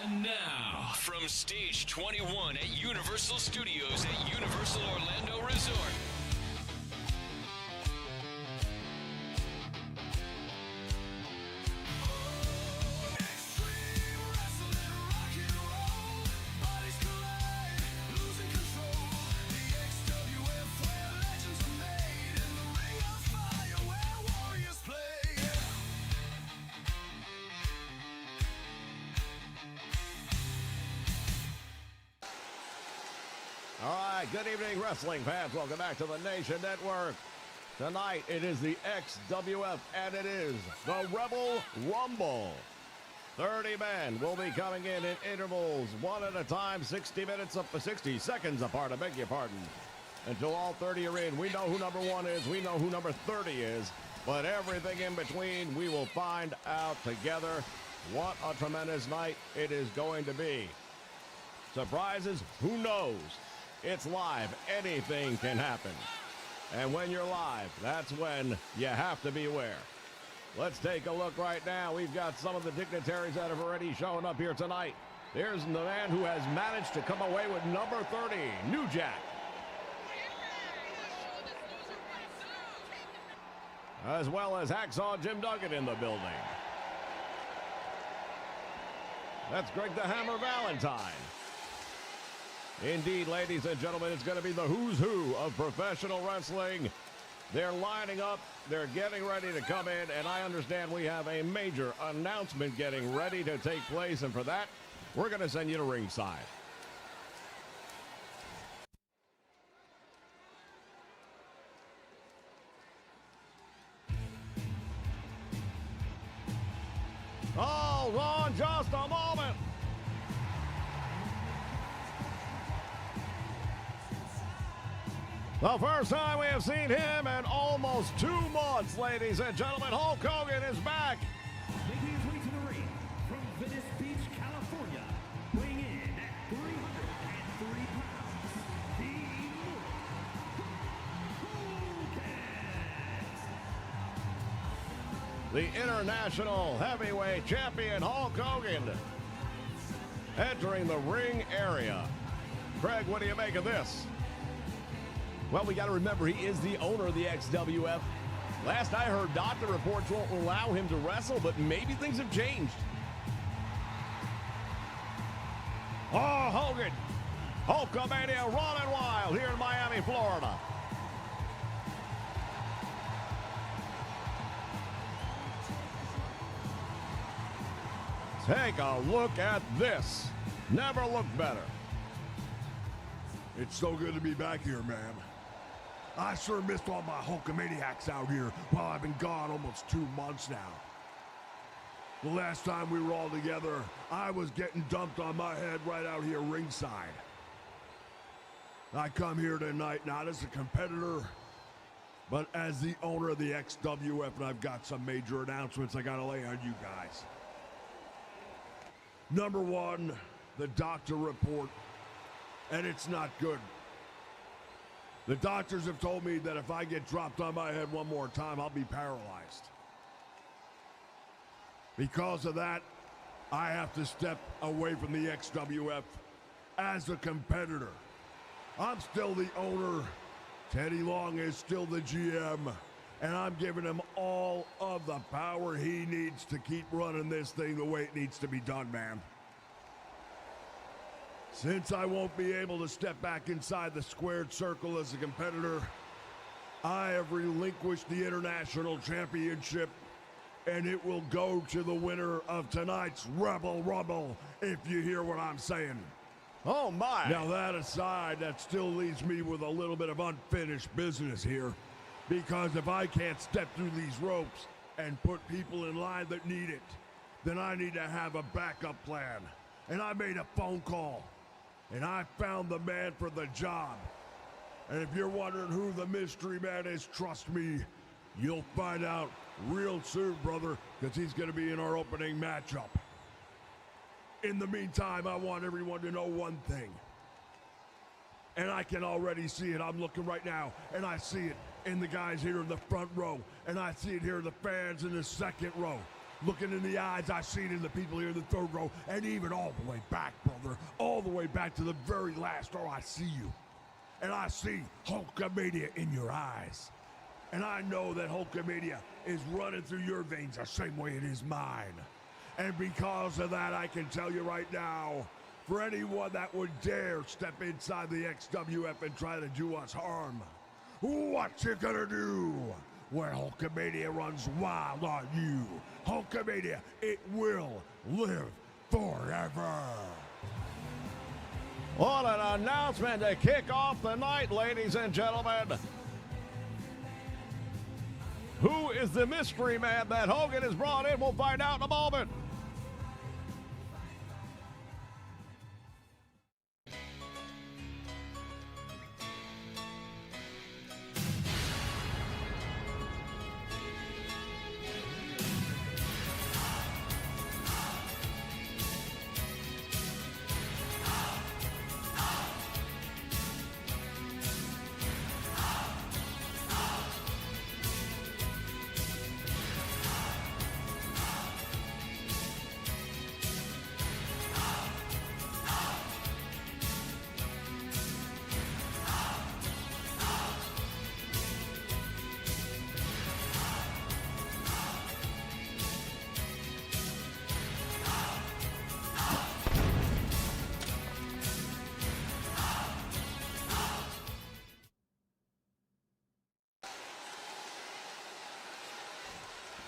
And now, from Stage 21 at Universal Studios at Universal Orlando Resort, All right, good evening, wrestling fans. Welcome back to the Nation Network. Tonight, it is the XWF, and it is the Rebel Rumble. 30 men will be coming in intervals, one at a time, 60 seconds apart, I beg your pardon. Until all 30 are in, we know who number 1 is, we know who number 30 is, but everything in between, we will find out together. What a tremendous night it is going to be. Surprises? Who knows? It's live. Anything can happen. And when you're live, that's when you have to beware. Let's take a look right now. We've got some of the dignitaries that have already shown up here tonight. Here's the man who has managed to come away with number 30, New Jack. As well as Hacksaw Jim Duggan in the building. That's Greg the Hammer Valentine. Indeed, ladies and gentlemen, it's going to be the who's who of professional wrestling. They're lining up. They're getting ready to come in, and I understand we have a major announcement getting ready to take place, and for that, we're going to send you to ringside. Hold on just a moment. The first time we have seen him in almost 2 months, ladies and gentlemen. Hulk Hogan is back. Making his way to the ring from Venice Beach, California, weighing in at 303 pounds, the Horowitz. the International Heavyweight Champion Hulk Hogan entering the ring area. Craig, what do you make of this? Well, we got to remember he is the owner of the XWF. Last I heard, doctor reports won't allow him to wrestle, but maybe things have changed. Oh, Hogan. Hulkamania running wild here in Miami, Florida. Take a look at this. Never looked better. It's so good to be back here, man. I sure missed all my Hulkamaniacs out here while I've been gone almost 2 months now. The last time we were all together, I was getting dumped on my head right out here ringside. I come here tonight not as a competitor, but as the owner of the XWF, and I've got some major announcements I gotta lay on you guys. Number one, the doctor report, and it's not good. The doctors have told me that if I get dropped on my head one more time, I'll be paralyzed. Because of that, I have to step away from the XWF as a competitor. I'm still the owner. Teddy Long is still the GM, and I'm giving him all of the power he needs to keep running this thing the way it needs to be done, man. Since I won't be able to step back inside the squared circle as a competitor, I have relinquished the International Championship, and it will go to the winner of tonight's Rebel Rumble, if you hear what I'm saying. Oh, my. Now, that aside, that still leaves me with a little bit of unfinished business here, because if I can't step through these ropes and put people in line that need it, then I need to have a backup plan. And I made a phone call, and I found the man for the job. And if you're wondering who the mystery man is, trust me, you'll find out real soon, brother, because he's going to be in our opening matchup. In the meantime, I want everyone to know one thing. And I can already see it. I'm looking right now, and I see it in the guys here in the front row, and I see it here in the fans in the second row. Looking in the eyes, I see it in the people here in the third row, and even all the way back, brother, all the way back to the very last row, I see you. And I see Hulkamania in your eyes. And I know that Hulkamania is running through your veins the same way it is mine. And because of that, I can tell you right now, for anyone that would dare step inside the XWF and try to do us harm, what you gonna do when Hulkamania runs wild on you? Hulkamania, it will live forever. What an announcement to kick off the night, ladies and gentlemen. Who is the mystery man that Hogan has brought in? We'll find out in a moment.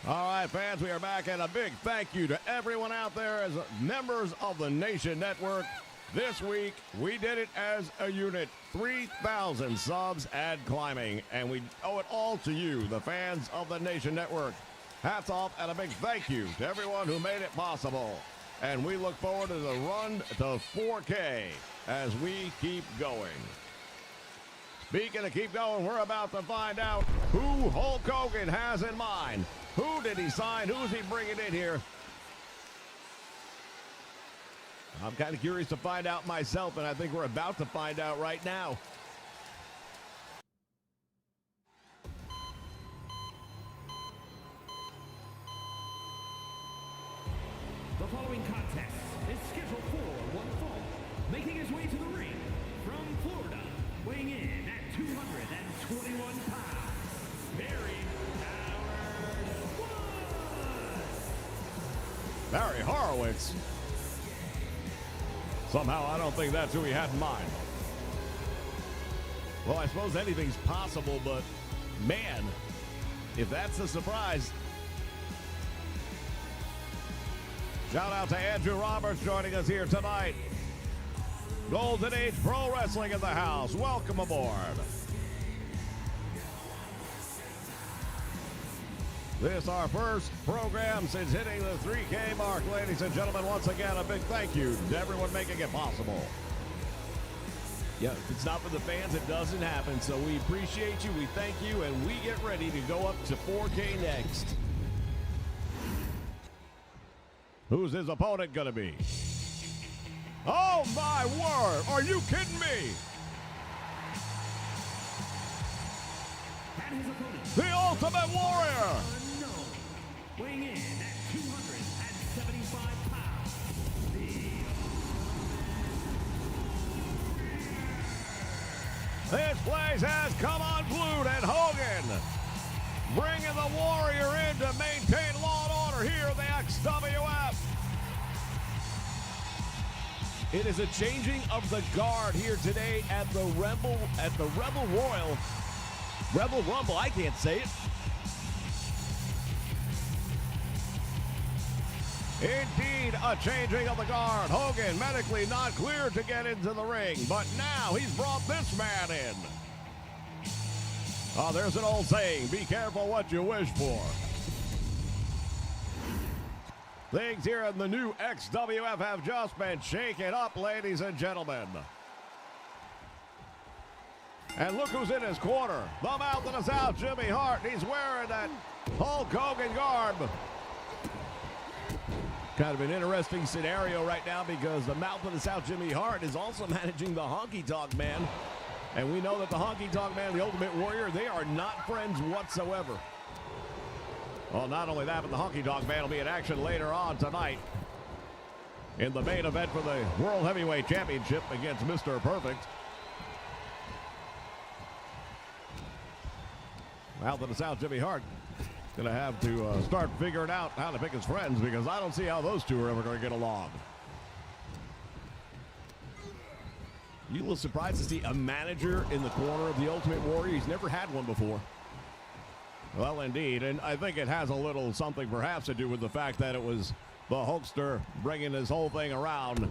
All right, fans, we are back, and a big thank you to everyone out there as members of the Nation Network. This week, we did it as a unit, 3,000 subs and climbing, and we owe it all to you, the fans of the Nation Network. Hats off and a big thank you to everyone who made it possible. And we look forward to the run to 4K as we keep going. Speaking of keep going, we're about to find out who Hulk Hogan has in mind. Who did he sign? Who's he bringing in here? I'm kind of curious to find out myself, and I think we're about to find out right now. contest is scheduled for one fall. Making his way to the ring from Florida, weighing in at 221 pounds, Barry Barry Horowitz. Somehow I don't think that's who he had in mind. Well, I suppose anything's possible, but man, if that's a surprise. Shout out to Andrew Roberts joining us here tonight. Golden Age Pro Wrestling in the house. Welcome aboard. This our first program since hitting the 3K mark, ladies and gentlemen. Once again, a big thank you to everyone making it possible. Yeah, if it's not for the fans, it doesn't happen. So we appreciate you, we thank you, and we get ready to go up to 4K next. Who's his opponent gonna be? Oh my word! Are you kidding me? and his opponent, The Ultimate Warrior! unknown, weighing in at 275 pounds, This place has come unglued, and Hogan bringing the Warrior in to maintain law and order here in the XWF. It is a changing of the guard here today at the Rebel Rumble. I can't say it. Indeed, a changing of the guard. Hogan medically not cleared to get into the ring, but now he's brought this man in. Oh, there's an old saying, be careful what you wish for. Things here in the new XWF have just been shaken up, ladies and gentlemen. And look who's in his corner. The Mountain of the South, Jimmy Hart. He's wearing that Hulk Hogan garb. Kind of an interesting scenario right now because the Mountain of the South, Jimmy Hart, is also managing the Honky Tonk Man. And we know that the Honky Tonk Man, the Ultimate Warrior, they are not friends whatsoever. Well, not only that, but the Honky Tonk Man will be in action later on tonight in the main event for the World Heavyweight Championship against Mr. Perfect. Out to the South, Jimmy Hart going to have to start figuring out how to pick his friends because I don't see how those two are ever going to get along. You a little surprised to see a manager in the corner of the Ultimate Warrior? He's never had one before. Well, indeed, and I think it has a little something perhaps to do with the fact that it was the Hulkster bringing this whole thing around.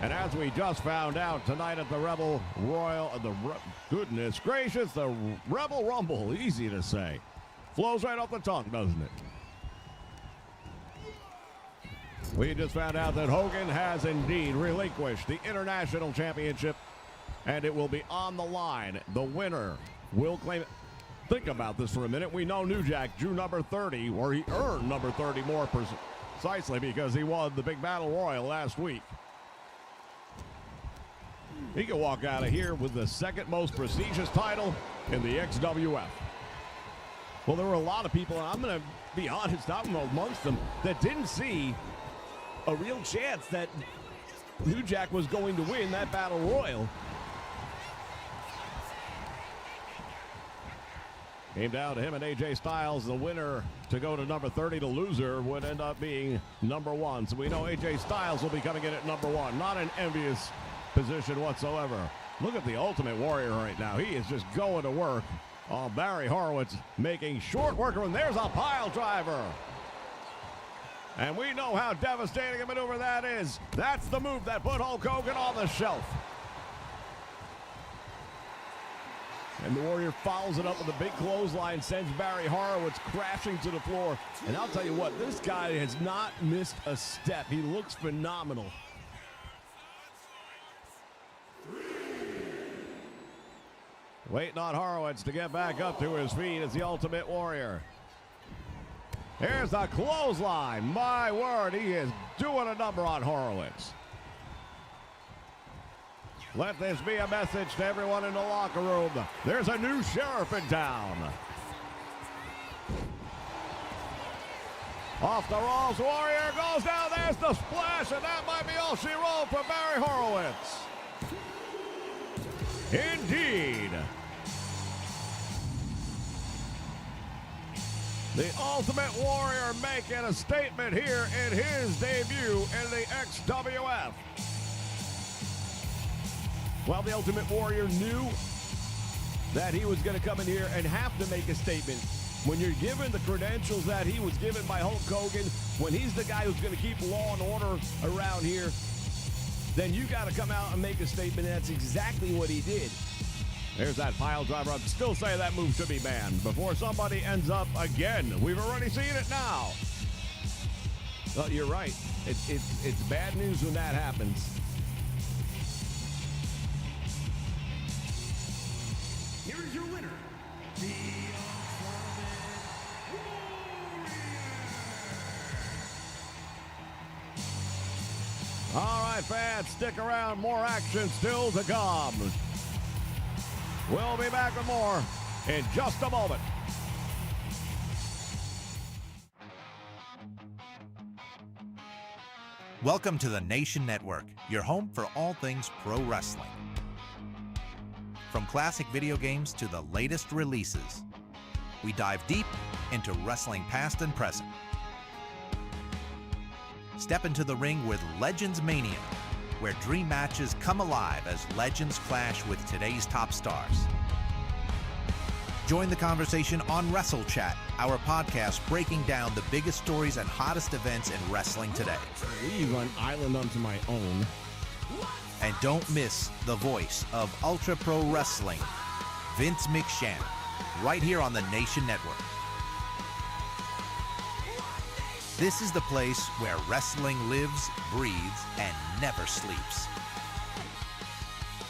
And as we just found out tonight at the Rebel Royal, goodness gracious, the Rebel Rumble, easy to say. Flows right off the tongue, doesn't it? We just found out that Hogan has indeed relinquished the International Championship, and it will be on the line. The winner will claim it. Think about this for a minute. We know New Jack drew number 30, or he earned number 30 more precisely because he won the Big Battle Royal last week. He can walk out of here with the second most prestigious title in the XWF. Well, there were a lot of people, and I'm going to be honest, I'm amongst them, that didn't see a real chance that New Jack was going to win that Battle Royal. Came down to him and AJ Styles. The winner to go to number 30. The loser would end up being number 1. So we know AJ Styles will be coming in at number 1. Not an envious position whatsoever. Look at the Ultimate Warrior right now. He is just going to work on Barry Horowitz, making short work of him. There's a pile driver. And we know how devastating a maneuver that is. That's the move that put Hulk Hogan on the shelf. And the Warrior follows it up with a big clothesline, sends Barry Horowitz crashing to the floor. And I'll tell you what, this guy has not missed a step. He looks phenomenal. Waiting on Horowitz to get back up to his feet as the Ultimate Warrior. Here's the clothesline. My word, he is doing a number on Horowitz. Let this be a message to everyone in the locker room. There's a new sheriff in town. Off the ropes, Warrior goes down. There's the splash, and that might be all she wrote for Barry Horowitz. Indeed. The Ultimate Warrior making a statement here in his debut in the XWF. Well, the Ultimate Warrior knew that he was going to come in here and have to make a statement. When you're given the credentials that he was given by Hulk Hogan, when he's the guy who's going to keep law and order around here, then you got to come out and make a statement, and that's exactly what he did. There's that pile driver. I'd still say that move should be banned before somebody ends up again. We've already seen it now. Well, you're right. It's bad news when that happens. Here is your winner, the All right, fans, stick around. More action still to come. We'll be back with more in just a moment. Welcome to the Nation Network, your home for all things pro wrestling. From classic video games to the latest releases, we dive deep into wrestling past and present. Step into the ring with Legends Mania, where dream matches come alive as legends clash with today's top stars. Join the conversation on Wrestle Chat, our podcast breaking down the biggest stories and hottest events in wrestling today. Leave an island unto my own. And don't miss the voice of Ultra Pro Wrestling, Vince McShane, right here on the Nation Network. This is the place where wrestling lives, breathes, and never sleeps.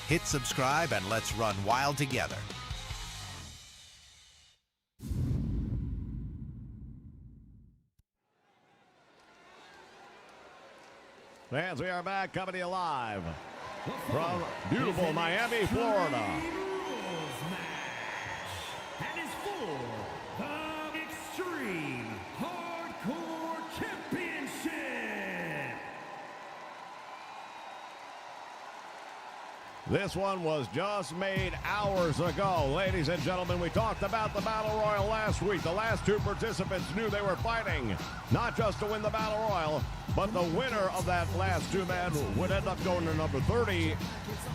Hit subscribe and let's run wild together. Fans, we are back coming to you live from beautiful Miami, Florida. And is for the Extreme Hardcore Championship. This one was just made hours ago. Ladies and gentlemen, we talked about the Battle Royal last week. The last two participants knew they were fighting not just to win the Battle Royal, but the winner of that last two men would end up going to number 30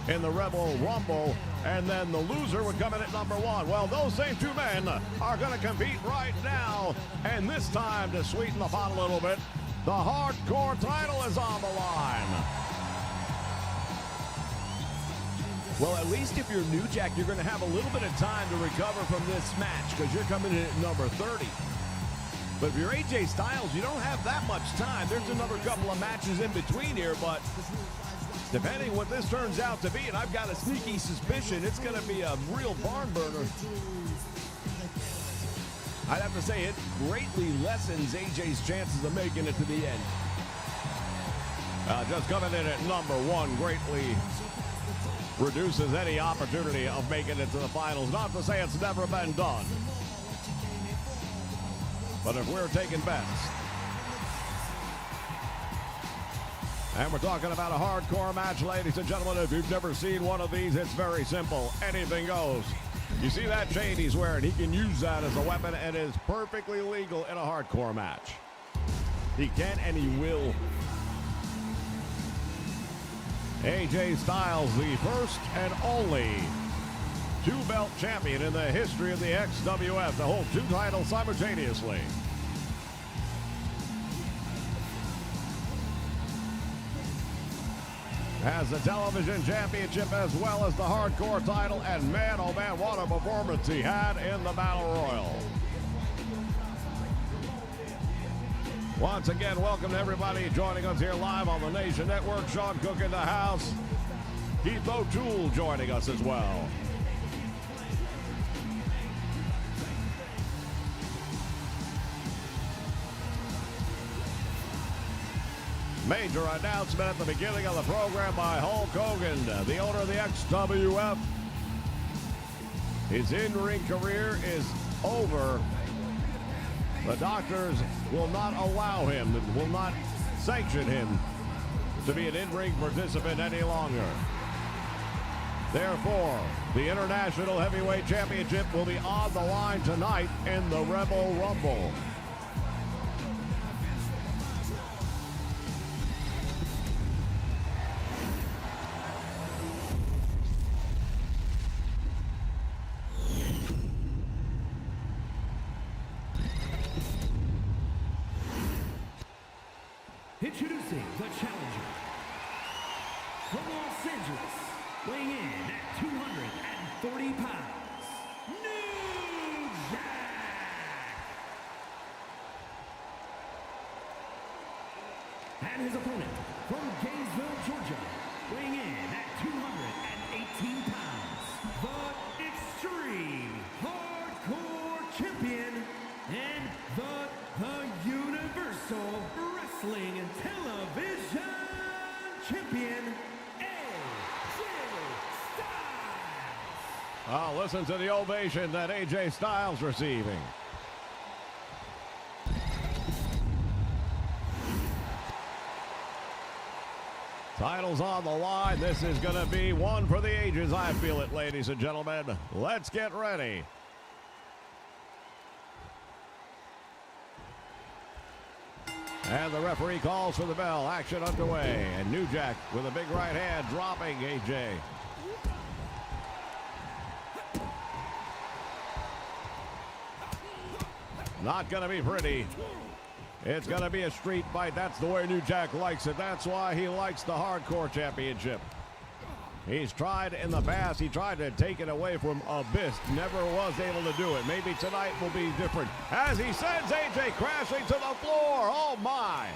in the Rebel Rumble, and then the loser would come in at number 1. Well, those same two men are going to compete right now, and this time, to sweeten the pot a little bit, the Hardcore title is on the line. Well, at least if you're New Jack, you're going to have a little bit of time to recover from this match because you're coming in at number 30. But if you're AJ Styles, you don't have that much time. There's another couple of matches in between here, but depending what this turns out to be, and I've got a sneaky suspicion it's going to be a real barn burner. I'd have to say it greatly lessens AJ's chances of making it to the end. Just coming in at number 1 greatly reduces any opportunity of making it to the finals. Not to say it's never been done, but if we're taking bets, and we're talking about a hardcore match, ladies and gentlemen, if you've never seen one of these, it's very simple. Anything goes. You see that chain he's wearing? He can use that as a weapon and is perfectly legal in a hardcore match. He can and he will. AJ Styles, the first and only two-belt champion in the history of the XWF to hold 2 titles simultaneously. Has the television championship as well as the hardcore title, and man, oh man, what a performance he had in the Battle Royal. Once again, welcome to everybody joining us here live on the Nation Network. Sean Cook in the house. Keith O'Toole joining us as well. Major announcement at the beginning of the program by Hulk Hogan, the owner of the XWF. His in-ring career is over. The doctors will not allow him, will not sanction him to be an in-ring participant any longer. Therefore, the International Heavyweight Championship will be on the line tonight in the Rebel Rumble. Introducing the challenger from Los Angeles, weighing in at 240 pounds, New Jack! And his opponent from Gainesville, Georgia, weighing in at 218 pounds, the Extreme Hardcore Champion and the Universal Wrestling Television Champion, AJ Styles. Listen to the ovation that AJ Styles receiving. Titles on the line. This is going to be one for the ages. I feel it, ladies and gentlemen. Let's get ready. And the referee calls for the bell. Action underway. And New Jack with a big right hand dropping AJ. Not going to be pretty. It's going to be a street fight. That's the way New Jack likes it. That's why he likes the Hardcore Championship. He's tried in the past. He tried to take it away from Abyss. Never was able to do it. Maybe tonight will be different. As he sends AJ crashing to the floor. Oh, my.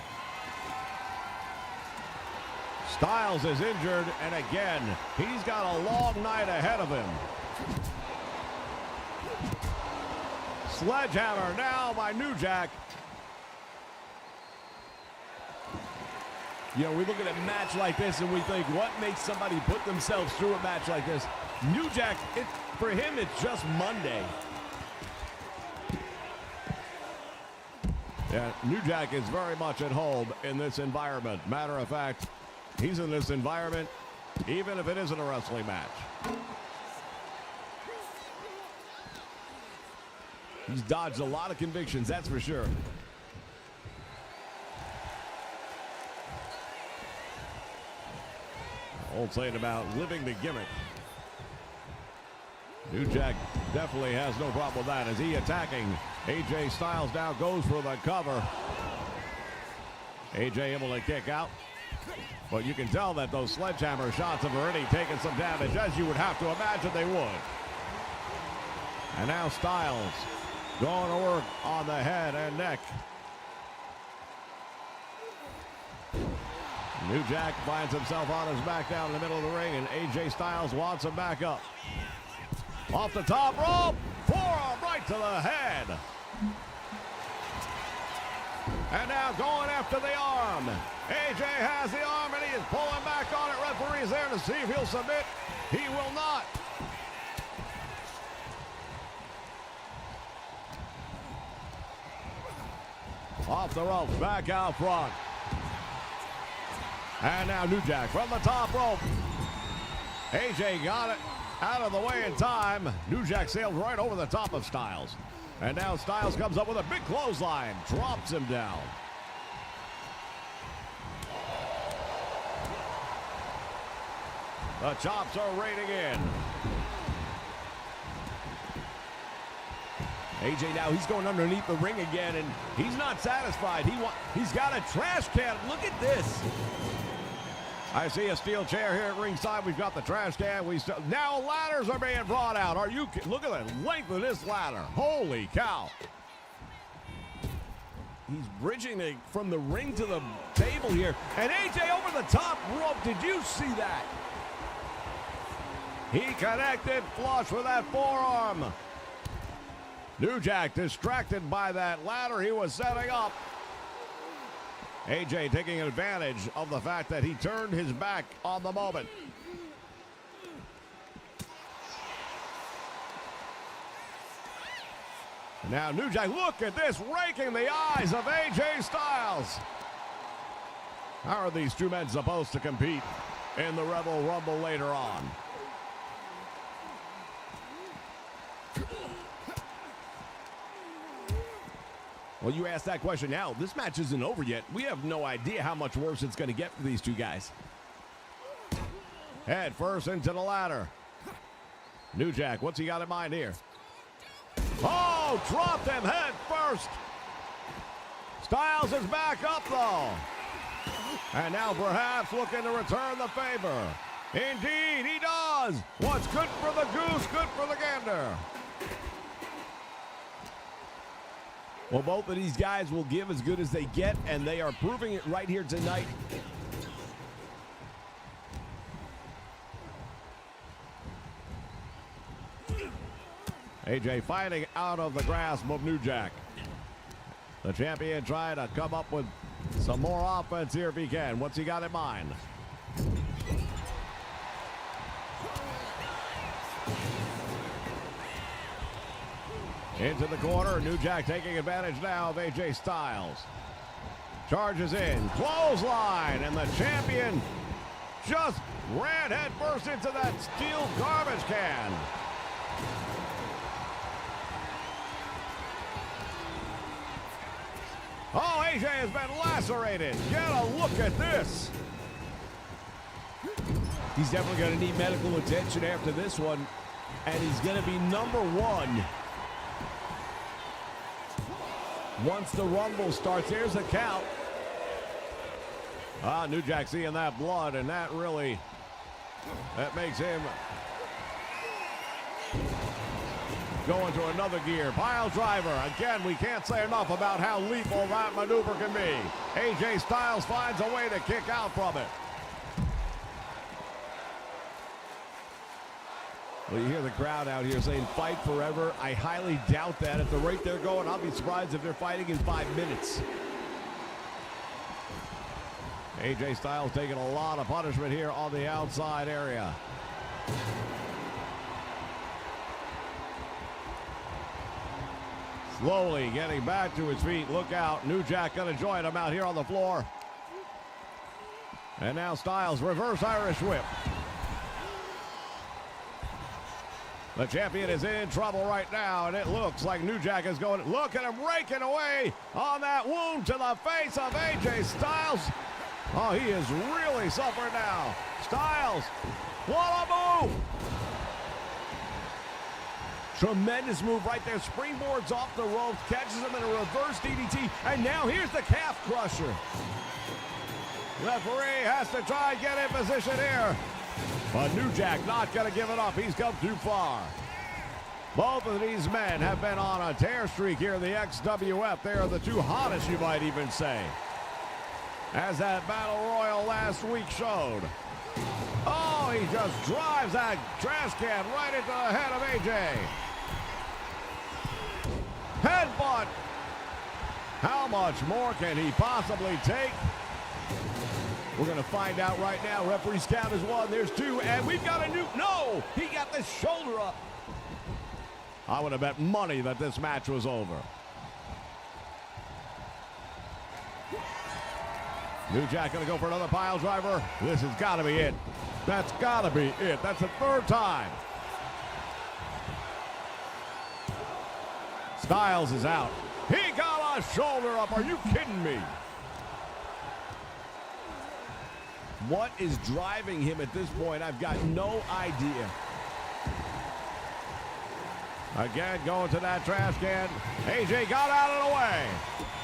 Styles is injured, and again, he's got a long night ahead of him. Sledgehammer now by New Jack. You know, we look at a match like this and we think, what makes somebody put themselves through a match like this? New Jack, for him, it's just Monday. Yeah, New Jack is very much at home in this environment. Matter of fact, he's in this environment even if it isn't a wrestling match. He's dodged a lot of convictions, that's for sure. Old saying about living the gimmick. New Jack definitely has no problem with that as he attacking. AJ Styles now goes for the cover. AJ able to kick out. But you can tell that those sledgehammer shots have already taken some damage, as you would have to imagine they would. And now Styles going to work on the head and neck. New Jack finds himself on his back down in the middle of the ring, and AJ Styles wants him back up. Off the top rope, forearm right to the head. And now going after the arm. AJ has the arm, and he is pulling back on it. Referee is there to see if he'll submit. He will not. Off the ropes, back out front. And now New Jack from the top rope. AJ got it out of the way in time. New Jack sailed right over the top of Styles. And now Styles comes up with a big clothesline. Drops him down. The chops are raining in. AJ now, he's going underneath the ring again, and he's not satisfied. He's got a trash can. Look at this. I see a steel chair here at ringside. We've got the trash can. Now ladders are being brought out. Look at the length of this ladder. Holy cow. He's bridging from the ring to the table here. And AJ over the top rope. Did you see that? He connected flush with that forearm. New Jack distracted by that ladder he was setting up. AJ taking advantage of the fact that he turned his back on the moment. Now New Jack, look at this, raking the eyes of AJ Styles. How are these two men supposed to compete in the Rebel Rumble later on? Well, you asked that question now. This match isn't over yet. We have no idea how much worse it's going to get for these two guys. Head first into the ladder. New Jack, what's he got in mind here? Oh, dropped him head first. Styles is back up, though. And now perhaps looking to return the favor. Indeed, he does. What's good for the goose, good for the gander. Well, both of these guys will give as good as they get, and they are proving it right here tonight. AJ fighting out of the grasp of New Jack. The champion trying to come up with some more offense here if he can. What's he got in mind? Into the corner, New Jack taking advantage now of AJ Styles. Charges in, clothesline, and the champion just ran head first into that steel garbage can. Oh, AJ has been lacerated. Get a look at this. He's definitely going to need medical attention after this one, and he's going to be number one. Once the Rumble starts, here's the count. New Jack seeing that blood, and that makes him go into another gear. Pile driver. Again, we can't say enough about how lethal that maneuver can be. AJ Styles finds a way to kick out from it. Well, you hear the crowd out here saying fight forever. I highly doubt that. At the rate they're going, I'll be surprised if they're fighting in 5 minutes. AJ Styles taking a lot of punishment here on the outside area. Slowly getting back to his feet. Look out. New Jack going to join him out here on the floor. And now Styles, reverse Irish whip. The champion is in trouble right now, and it looks like New Jack is going. Look at him raking away on that wound to the face of AJ Styles. Oh, he is really suffering now. Styles, what a move! Tremendous move right there. Springboards off the ropes, catches him in a reverse DDT, and now here's the calf crusher. Referee has to try and get in position here. But New Jack not going to give it up. He's come too far. Both of these men have been on a tear streak here in the XWF. They are the two hottest, you might even say. As that Battle Royal last week showed. Oh, he just drives that trash can right into the head of AJ. Headbutt. How much more can he possibly take? We're going to find out right now. Referee's count is 1. There's 2. And we've got a new... No! He got the shoulder up. I would have bet money that this match was over. New Jack going to go for another pile driver. This has got to be it. That's got to be it. That's the 3rd time. Styles is out. He got a shoulder up. Are you kidding me? What is driving him at this point? I've got no idea. Again, going to that trash can. AJ got out of the way.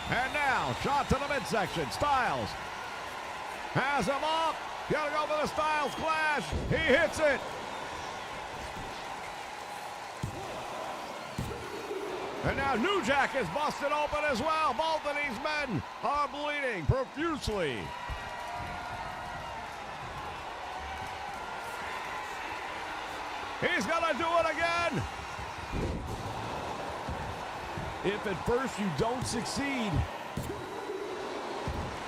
And now, shot to the midsection. Styles has him up. Gotta go for the Styles Clash. He hits it. And now New Jack is busted open as well. Both of these men are bleeding profusely. He's gonna do it again. If at first you don't succeed.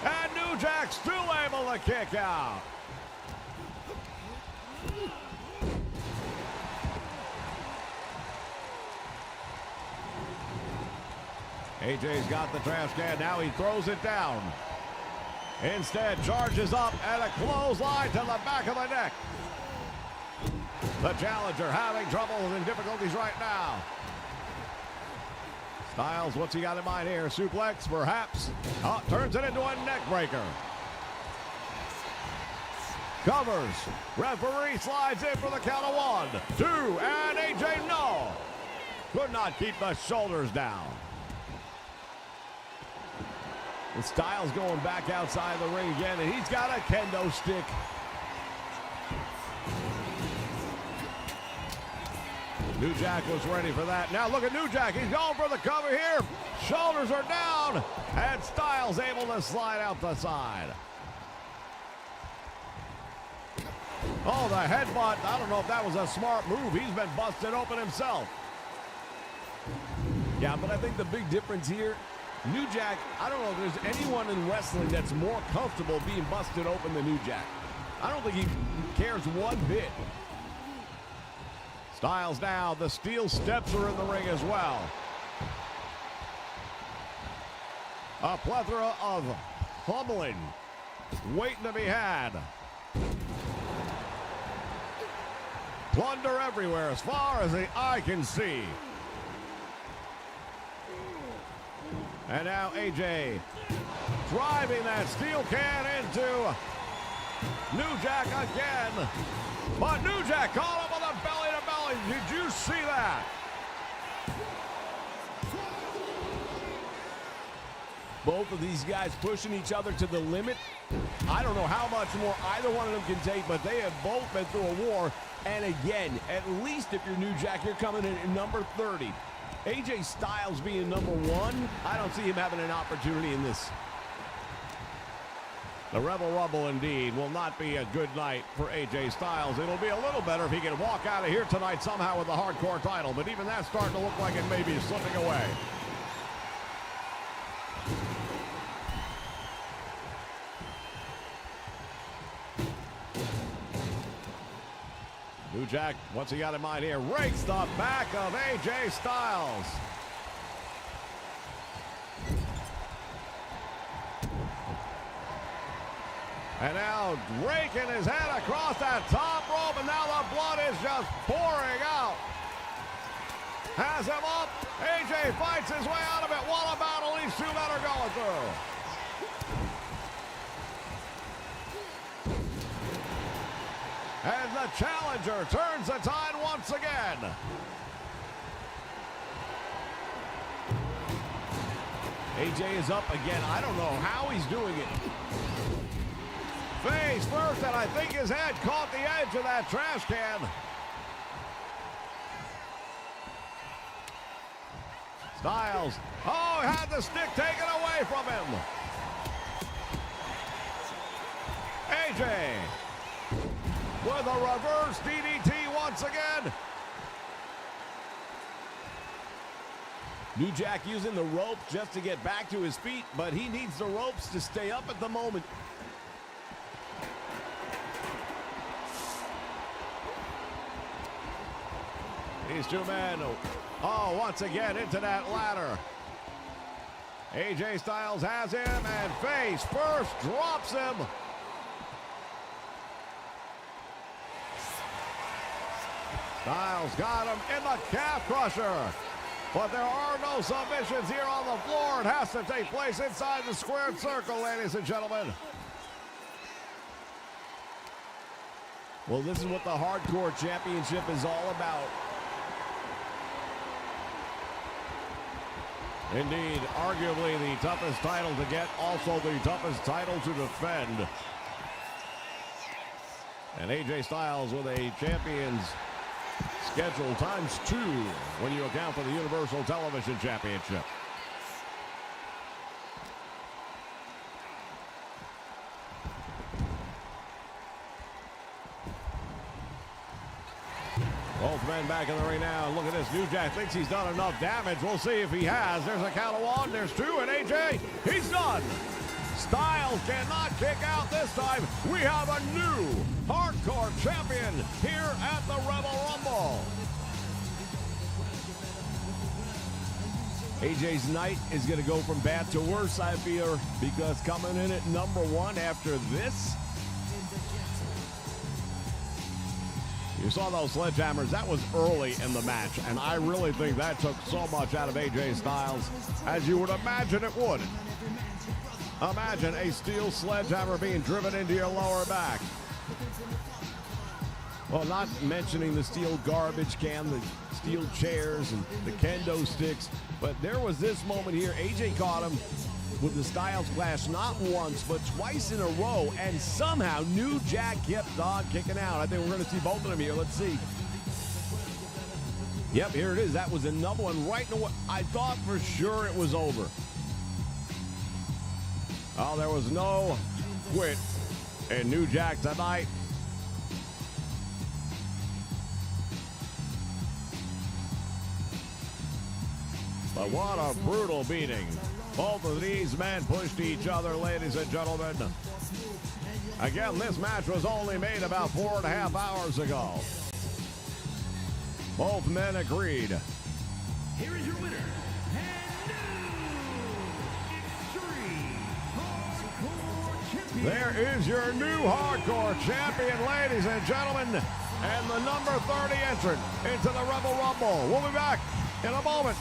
And New Jack still able to kick out. AJ's got the trash can. Now he throws it down. Instead, charges up and a clothesline to the back of the neck. The challenger having troubles and difficulties right now. Styles, what's he got in mind here? Suplex, perhaps. Oh, turns it into a neck breaker. Covers. Referee slides in for the count of 1, 2, and AJ no. Could not keep the shoulders down. And Styles going back outside the ring again, and he's got a kendo stick. New Jack was ready for that. Now look at New Jack. He's going for the cover here. Shoulders are down, and Styles able to slide out the side. Oh, the headbutt. I don't know if that was a smart move. He's been busted open himself. Yeah, but I think the big difference here, New Jack, I don't know if there's anyone in wrestling that's more comfortable being busted open than New Jack. I don't think he cares one bit. Styles now, the steel steps are in the ring as well. A plethora of pummeling waiting to be had. Plunder everywhere as far as the eye can see. And now AJ driving that steel can into New Jack again. But New Jack caught him with a belly to belly. Did you see that? Both of these guys pushing each other to the limit. I don't know how much more either one of them can take, but they have both been through a war. And again, at least if you're New Jack, you're coming in at number 30. AJ Styles being number 1, I don't see him having an opportunity in this. The Rebel Rumble indeed will not be a good night for AJ Styles. It'll be a little better if he can walk out of here tonight somehow with the hardcore title, but even that's starting to look like it may be slipping away. New Jack, what's he got in mind here? Rakes the back of AJ Styles. And now raking his head across that top rope, and now the blood is just pouring out. Has him up. AJ fights his way out of it. What a battle these two men are going through. And the challenger turns the tide once again. AJ is up again. I don't know how he's doing it. Face first, and I think his head caught the edge of that trash can. Styles. Oh, had the stick taken away from him. AJ with a reverse DDT once again. New Jack using the ropes just to get back to his feet, but he needs the ropes to stay up at the moment. These two men, oh, once again into that ladder. AJ Styles has him, and face first drops him. Styles got him in the calf crusher. But there are no submissions here on the floor. It has to take place inside the squared circle, ladies and gentlemen. Well, this is what the Hardcore Championship is all about. Indeed, arguably the toughest title to get, also the toughest title to defend. And AJ Styles with a champion's schedule times 2 when you account for the Universal Television Championship. Both men back in the ring now. Look at this. New Jack thinks he's done enough damage. We'll see if he has. There's a count of 1. There's 2. And AJ, he's done. Styles cannot kick out this time. We have a new Hardcore champion here at the Rebel Rumble. AJ's night is going to go from bad to worse, I fear, because coming in at number 1 after this. You saw those sledgehammers. That was early in the match, and I really think that took so much out of AJ Styles, as you would imagine it would. Imagine a steel sledgehammer being driven into your lower back. Well, not mentioning the steel garbage can, the steel chairs, and the kendo sticks, but there was this moment here. AJ caught him with the Styles Clash not once, but twice in a row, and somehow New Jack kept on kicking out. I think we're going to see both of them here. Let's see. Yep, here it is. That was another one right in the way. I thought for sure it was over. Oh, there was no quit in New Jack tonight. But what a brutal beating. Both of these men pushed each other, ladies and gentlemen. Again, this match was only made about 4.5 hours ago. Both men agreed. Here is your winner, and new Extreme Hardcore Champion. There is your new Hardcore Champion, ladies and gentlemen, and the number 30 entrant into the Rebel Rumble. We'll be back in a moment.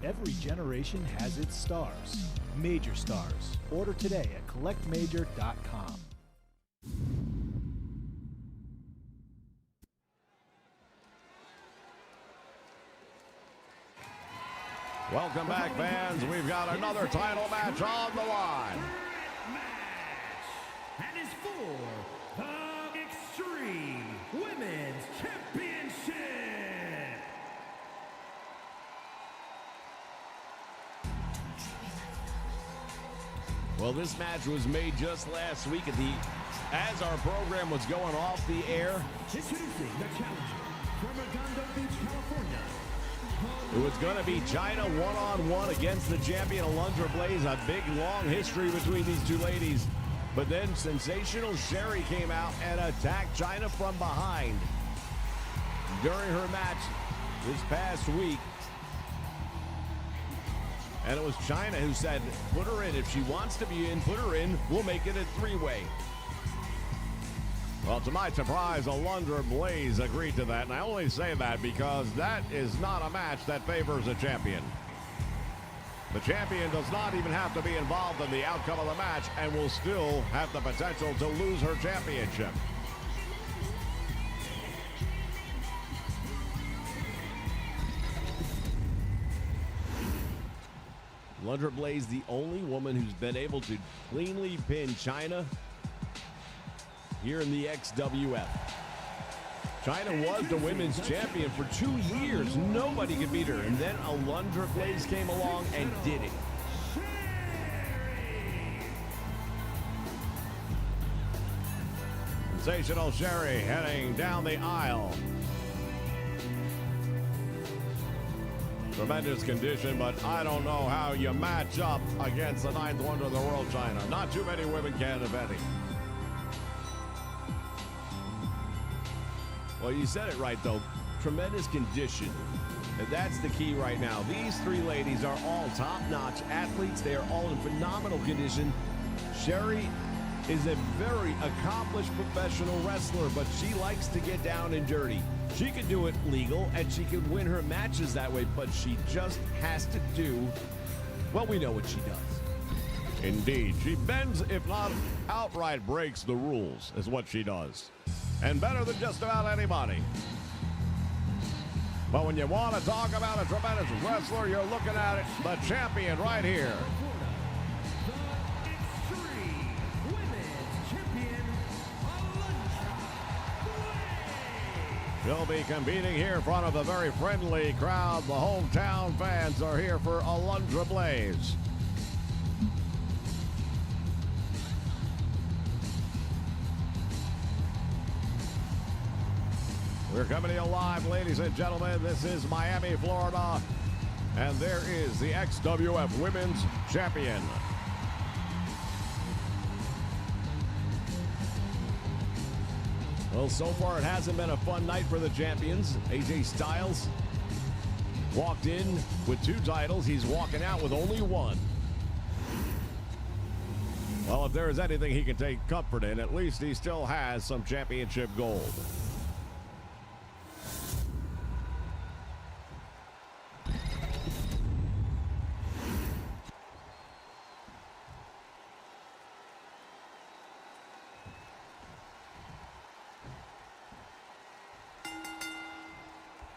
Every generation has its stars. Major Stars. Order today at collectmajor.com. Welcome back, fans. We've got another title match on the line. And is for the Extreme Women's Championship. Well, this match was made just last week as our program was going off the air. Introducing the challenger from Redondo Beach, California. It was going to be China one-on-one against the champion Alundra Blaze. A big, long history between these two ladies. But then Sensational Sherry came out and attacked China from behind during her match this past week. And it was China who said, put her in. If she wants to be in, put her in. We'll make it a three-way. Well, to my surprise, Alundra Blaze agreed to that. And I only say that because that is not a match that favors a champion. The champion does not even have to be involved in the outcome of the match and will still have the potential to lose her championship. Alundra Blaze, the only woman who's been able to cleanly pin China here in the XWF. China was the women's champion for 2 years. Nobody could beat her. And then Alundra Blaze came along and did it. Sensational Sherry heading down the aisle. Tremendous condition, but I don't know how you match up against the ninth wonder of the world, China. Not too many women can, if any. Well, you said it right, though. Tremendous condition. And that's the key right now. These three ladies are all top-notch athletes. They are all in phenomenal condition. Sherry is a very accomplished professional wrestler, but she likes to get down and dirty. She can do it legal, and she can win her matches that way, but she just has to do, well, we know what she does. Indeed, she bends, if not outright breaks the rules, is what she does. And better than just about anybody. But when you want to talk about a tremendous wrestler, you're looking at it, the champion right here. The Extreme Women's Champion, She'll be competing here in front of a very friendly crowd. The hometown fans are here for Alundra Blaze. We're coming to you live, ladies and gentlemen. This is Miami, Florida, and there is the XWF Women's Champion. Well, so far it hasn't been a fun night for the champions. AJ Styles walked in with 2 titles. He's walking out with only 1. Well, if there is anything he can take comfort in, at least he still has some championship gold.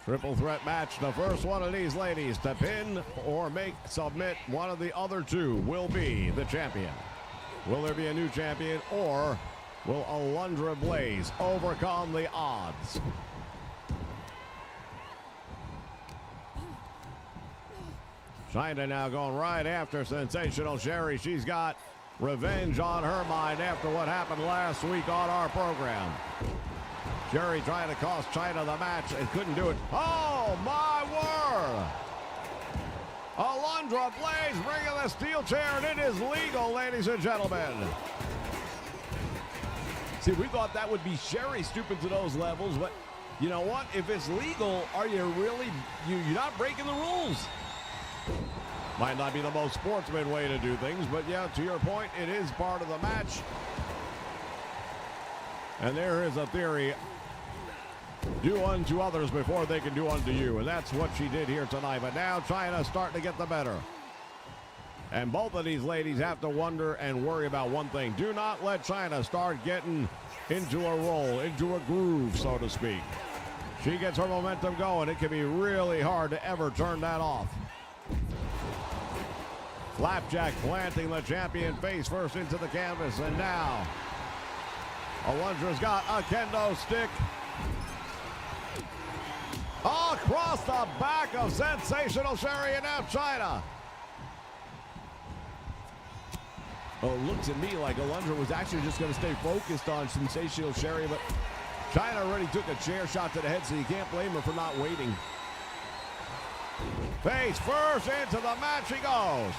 Triple threat match. The first one of these ladies to pin or submit one of the other 2 will be the champion. Will there be a new champion, or will Alundra Blaze overcome the odds? China now going right after Sensational Sherry. She's got revenge on her mind after what happened last week on our program. Sherry trying to cost China the match and couldn't do it. Oh, my word! Alundra Blaze bringing the steel chair, and it is legal, ladies and gentlemen. See, we thought that would be Sherry stooping to those levels, but you know what? If it's legal, are you really, you're not breaking the rules. Might not be the most sportsman way to do things, but yeah, to your point, it is part of the match. And there is a theory. Do unto others before they can do unto you. And that's what she did here tonight. But now China's starting to get the better. And both of these ladies have to wonder and worry about one thing. Do not let China start getting into a roll, into a groove, so to speak. She gets her momentum going. It can be really hard to ever turn that off. Flapjack planting the champion face first into the canvas. And now Alundra's got a kendo stick. Across the back of Sensational Sherry, and now China. Oh, it looks to me like Alundra was actually just going to stay focused on Sensational Sherry, but China already took a chair shot to the head, so you can't blame her for not waiting. Face first into the match he goes.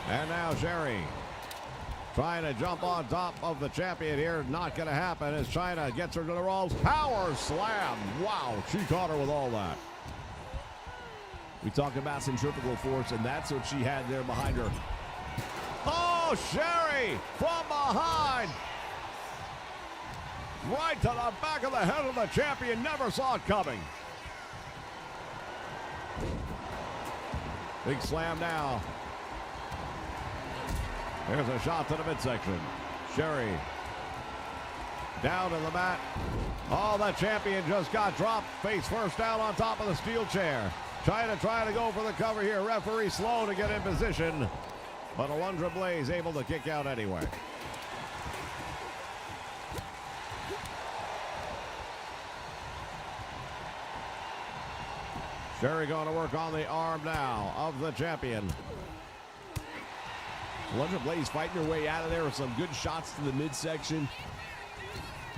And now Sherry trying to jump on top of the champion here. Not going to happen as China gets her to the ropes. Power slam. Wow, she caught her with all that. we talk about centrifugal force, and that's what she had there behind her. Oh, Sherry from behind. Right to the back of the head of the champion. Never saw it coming. Big slam now. There's a shot to the midsection. Sherry down to the mat. Oh, the champion just got dropped face first down on top of the steel chair. Trying to go for the cover here. Referee slow to get in position. But Alundra Blaze able to kick out anyway. Sherry going to work on the arm now of the champion. Alundra Blaze fighting her way out of there with some good shots to the midsection.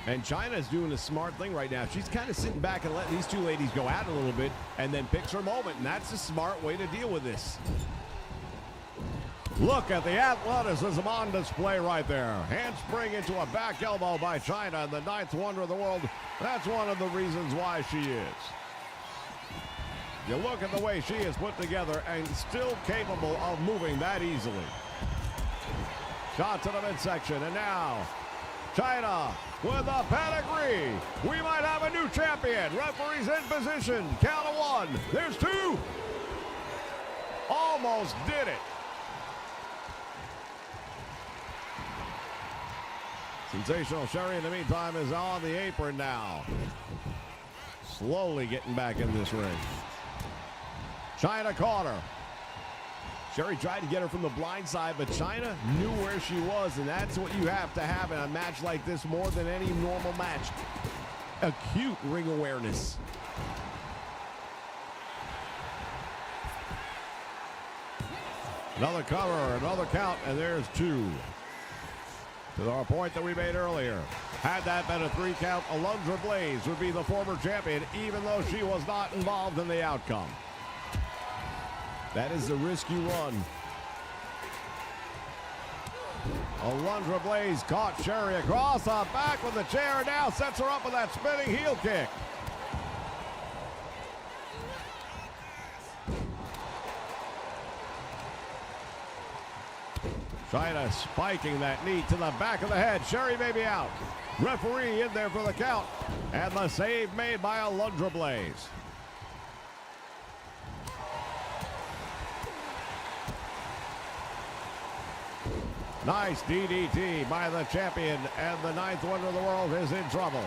And China's doing a smart thing right now. She's kind of sitting back and letting these two ladies go at it a little bit and then picks her moment. And that's a smart way to deal with this. Look at the athleticism on display right there. Handspring into a back elbow by China, the ninth wonder of the world. That's one of the reasons why she is. You look at the way she is put together and still capable of moving that easily. Shot to the midsection, and now China with a pedigree. We might have a new champion. Referee's in position. Count of one. There's two. Almost did it. Sensational Sherry, in the meantime, is on the apron now. Slowly getting back in this ring. China caught her. Sherry tried to get her from the blind side, but Chyna knew where she was, and that's what you have to have in a match like this more than any normal match. Acute ring awareness. Another cover, another count, and there's 2. To our point that we made earlier, had that been a 3 count, Alundra Blaze would be the former champion, even though she was not involved in the outcome. That is the risk you run. Alundra Blaze caught Sherry across the back with the chair, now sets her up with that spinning heel kick. Chyna spiking that knee to the back of the head. Sherry may be out. Referee in there for the count. And the save made by Alundra Blaze. Nice DDT by the champion, and the 9th wonder of the world is in trouble.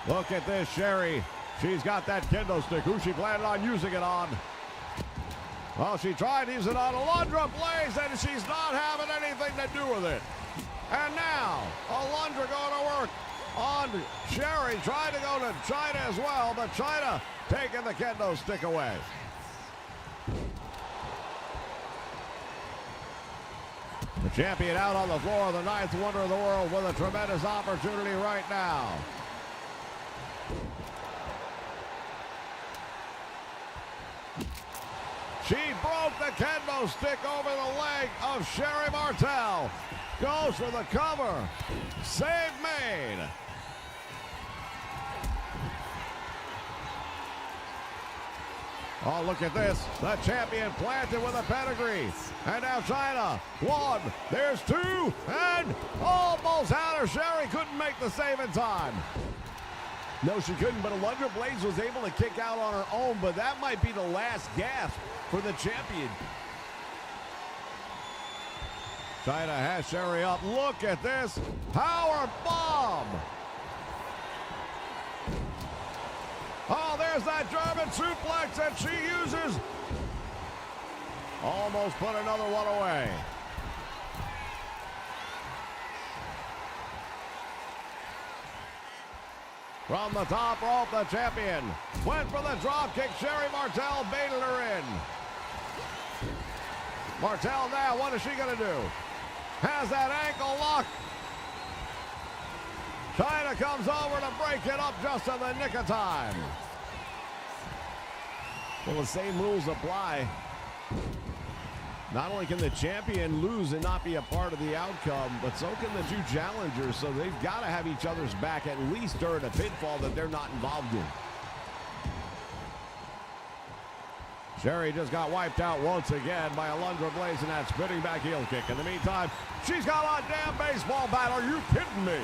Look at this, Sherry. She's got that kendo stick. Who's she planning on using it on? Well, she tried to use it on Alundra Blaze, and she's not having anything to do with it. And now, Alundra going to work on Sherry, trying to go to Chyna as well, but Chyna taking the kendo stick away. The champion out on the floor, the 9th wonder of the world, with a tremendous opportunity right now. She broke the kendo stick over the leg of Sherry Martel. Goes for the cover. Save made. Oh, look at this. The champion planted with a pedigree. And now Chyna. 1. There's 2. And almost had her. Sherry couldn't make the save in time. No, she couldn't, but Alundra Blaze was able to kick out on her own, but that might be the last gasp for the champion. Chyna has Sherry up. Look at this. Power bomb. Oh, there's that German suplex that she uses. Almost put another one away. From the top rope, the champion went for the drop kick. Sherry Martel baited her in. Martel now, what is she going to do? Has that ankle lock. Chyna comes over to break it up just in the nick of time. Well, the same rules apply. Not only can the champion lose and not be a part of the outcome, but so can the 2 challengers, so they've got to have each other's back, at least during a pinfall that they're not involved in. Sherry just got wiped out once again by Alundra Blaze in that spinning back heel kick. In the meantime, she's got a damn baseball bat. Are you kidding me?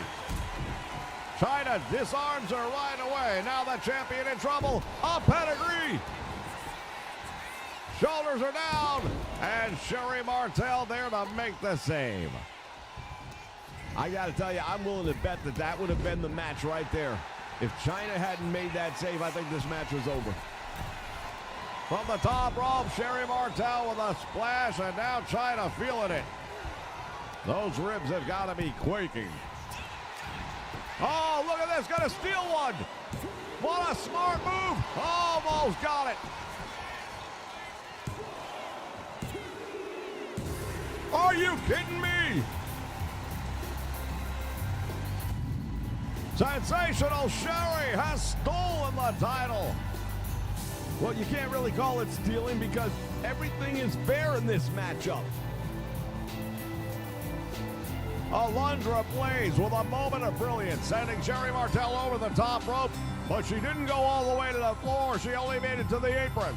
Chyna disarms her right away. Now the champion in trouble. A pedigree. Shoulders are down. And Sherry Martel there to make the save. I got to tell you, I'm willing to bet that that would have been the match right there. If Chyna hadn't made that save, I think this match was over. From the top rope, Sherry Martel with a splash, and now Chyna feeling it. Those ribs have got to be quaking. Oh, look at this, gonna steal one. What a smart move. Almost got it. Are you kidding me? Sensational Sherry has stolen the title. Well, you can't really call it stealing because everything is fair in this matchup. Alundra Blaze with a moment of brilliance, sending Sherry Martel over the top rope, but she didn't go all the way to the floor. She only made it to the apron.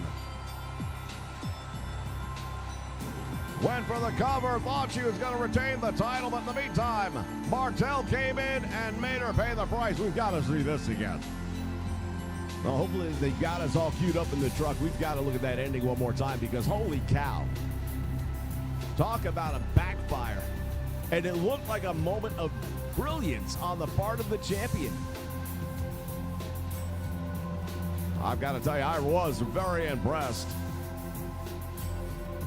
Went for the cover, thought she was going to retain the title, but in the meantime, Martel came in and made her pay the price. We've got to see this again. Well, hopefully they got us all queued up in the truck. We've got to look at that ending one more time because holy cow. Talk about a backfire. And it looked like a moment of brilliance on the part of the champion. I've got to tell you, I was very impressed.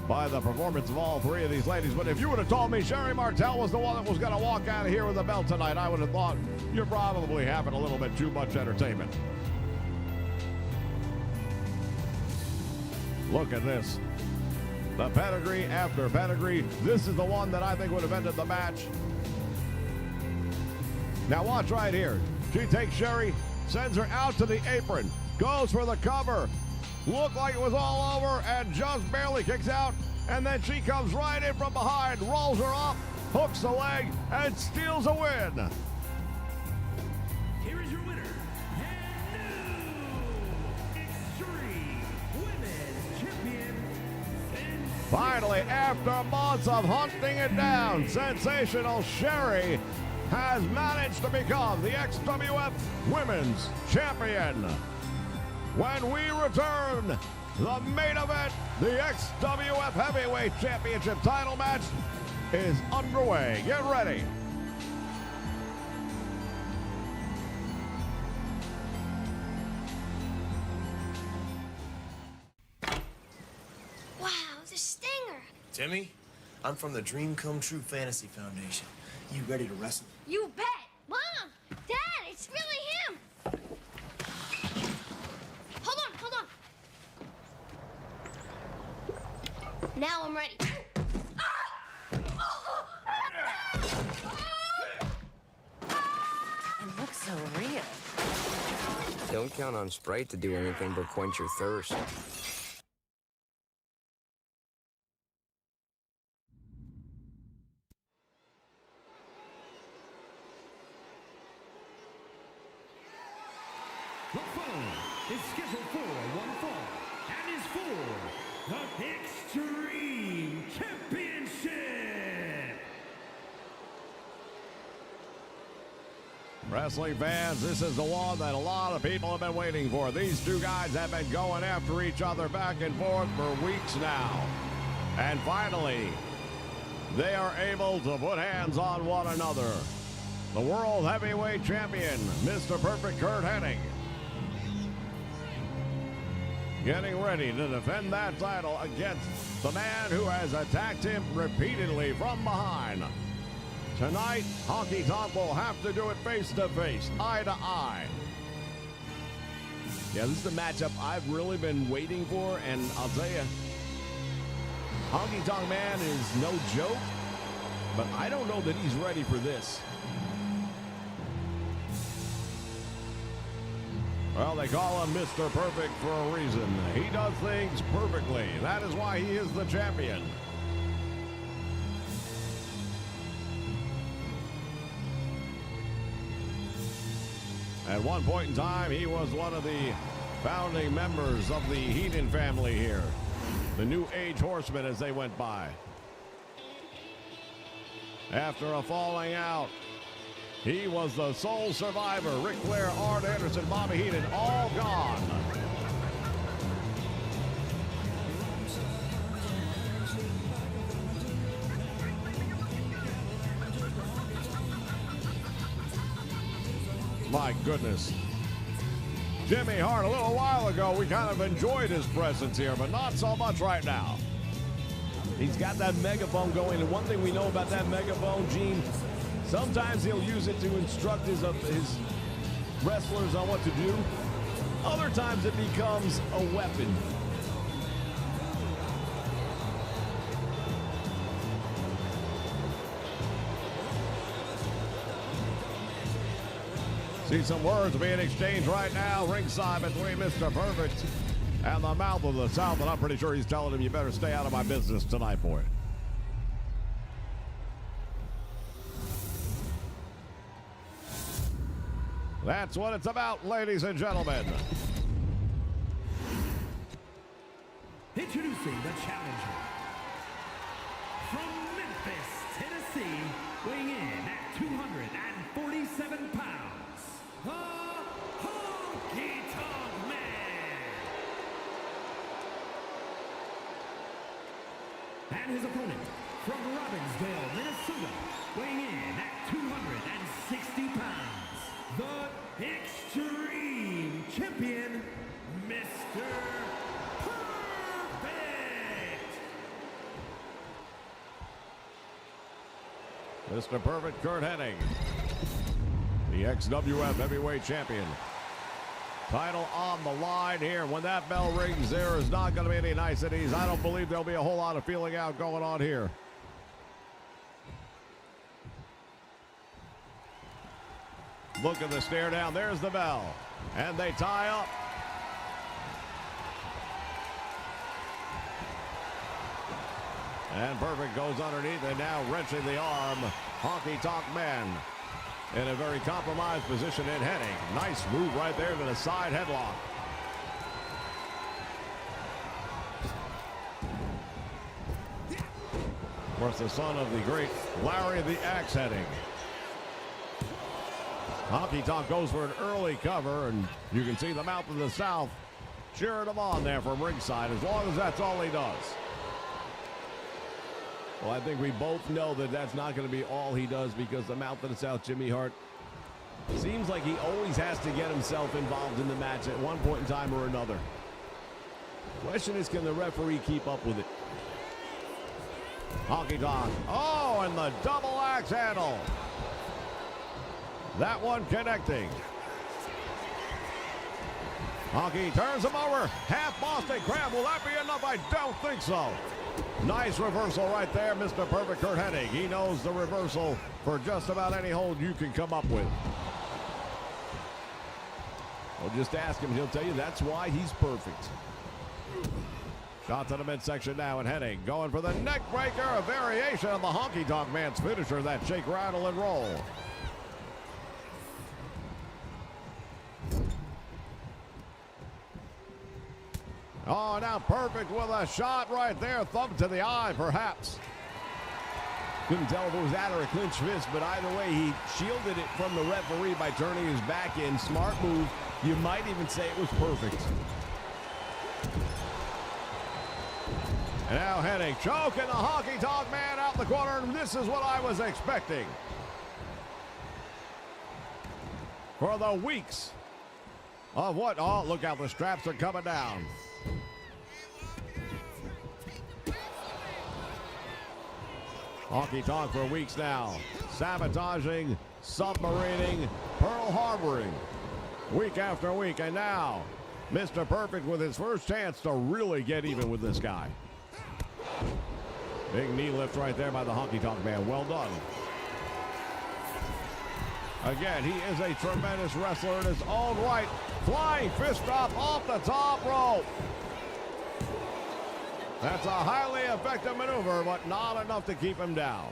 by the performance of all three of these ladies. But if you would have told me Sherry Martel was the one that was going to walk out of here with a belt tonight, I would have thought you're probably having a little bit too much entertainment. Look at this. The pedigree after pedigree. This is the one that I think would have ended the match. Now watch right here. She takes Sherry, sends her out to the apron, goes for the cover. Looked like it was all over and just barely kicks out. And then she comes right in from behind, rolls her up, hooks the leg, and steals a win. Here is your winner, and new Extreme Women's Champion. Finally, after months of hunting it down, sensational Sherry has managed to become the XWF Women's Champion. When we return, the main event, the XWF Heavyweight Championship title match is underway. Get ready. Wow, the stinger. Timmy, I'm from the Dream Come True Fantasy Foundation. You ready to wrestle? You bet. Mom, Dad, it's really him. Hold on. Now I'm ready. It looks so real. Don't count on Sprite to do anything but quench your thirst. The phone is scheduled for one fall and is for the Extreme Championship. Wrestling fans, this is the one that a lot of people have been waiting for. These two guys have been going after each other back and forth for weeks now. And finally, they are able to put hands on one another. The World Heavyweight Champion, Mr. Perfect Kurt Hennig, getting ready to defend that title against the man who has attacked him repeatedly from behind. Tonight, Honky Tonk will have to do it face to face, eye to eye. Yeah, this is the matchup I've really been waiting for, and I'll tell you, Honky Tonk Man is no joke, but I don't know that he's ready for this. Well, they call him Mr. Perfect for a reason. He does things perfectly. That is why he is the champion. At one point in time, he was one of the founding members of the Heenan family here. The New Age Horsemen as they went by. After a falling out, he was the sole survivor. Ric Flair, Arn Anderson, Bobby Heenan, all gone. My goodness. Jimmy Hart, a little while ago, we kind of enjoyed his presence here, but not so much right now. He's got that megaphone going, and one thing we know about that megaphone, Gene, sometimes he'll use it to instruct his wrestlers on what to do. Other times it becomes a weapon. See some words being exchanged right now ringside between Mr. Perfect and the mouth of the South, and I'm pretty sure he's telling him, you better stay out of my business tonight, boy. That's what it's about, ladies and gentlemen. Introducing the challenger. From Memphis, Tennessee, weighing in at 247 pounds, the Honky Tonk Man. And his opponent, from Robbinsdale, Minnesota, weighing in at 260 pounds, the Extreme Champion, Mr. Perfect. Mr. Perfect Kurt Hennig, the XWF Heavyweight Champion. Title on the line here. When that bell rings, there is not going to be any niceties. I don't believe there'll be a whole lot of feeling out going on here. Look at the stare down. There's the bell. And they tie up. And Perfect goes underneath and now wrenching the arm. Honky Tonk Man in a very compromised position in Hennig. Nice move right there to the side headlock. Of course, the son of the great Larry the Axe Hennig. Honky Tonk goes for an early cover, and you can see the Mouth of the South cheering him on there from ringside, as long as that's all he does. Well, I think we both know that that's not going to be all he does, because the Mouth of the South, Jimmy Hart, seems like he always has to get himself involved in the match at one point in time or another. Question is, can the referee keep up with it? Honky Tonk. Oh, and the double axe handle. That one connecting. Honky turns him over. Half Boston Crab. Will that be enough? I don't think so. Nice reversal right there, Mr. Perfect Kurt Hennig. He knows the reversal for just about any hold you can come up with. Well, just ask him. He'll tell you that's why he's perfect. Shot to the midsection now, and Hennig going for the neck breaker. A variation of the Honky Tonk Man's finisher, that shake, rattle, and roll. Oh, now Perfect with a shot right there. Thumb to the eye, perhaps. Couldn't tell if it was that or a clinch fist, but either way, he shielded it from the referee by turning his back in. Smart move. You might even say it was perfect. And now Hennig choking the Honky Tonk Man out the corner, and this is what I was expecting. For the weeks of what? Oh, look out, the straps are coming down. Honky Tonk for weeks now. Sabotaging, submarining, Pearl Harboring. Week after week. And now, Mr. Perfect with his first chance to really get even with this guy. Big knee lift right there by the Honky Tonk Man. Well done. Again, he is a tremendous wrestler in his own right. Flying fist drop off the top rope. That's a highly effective maneuver, but not enough to keep him down.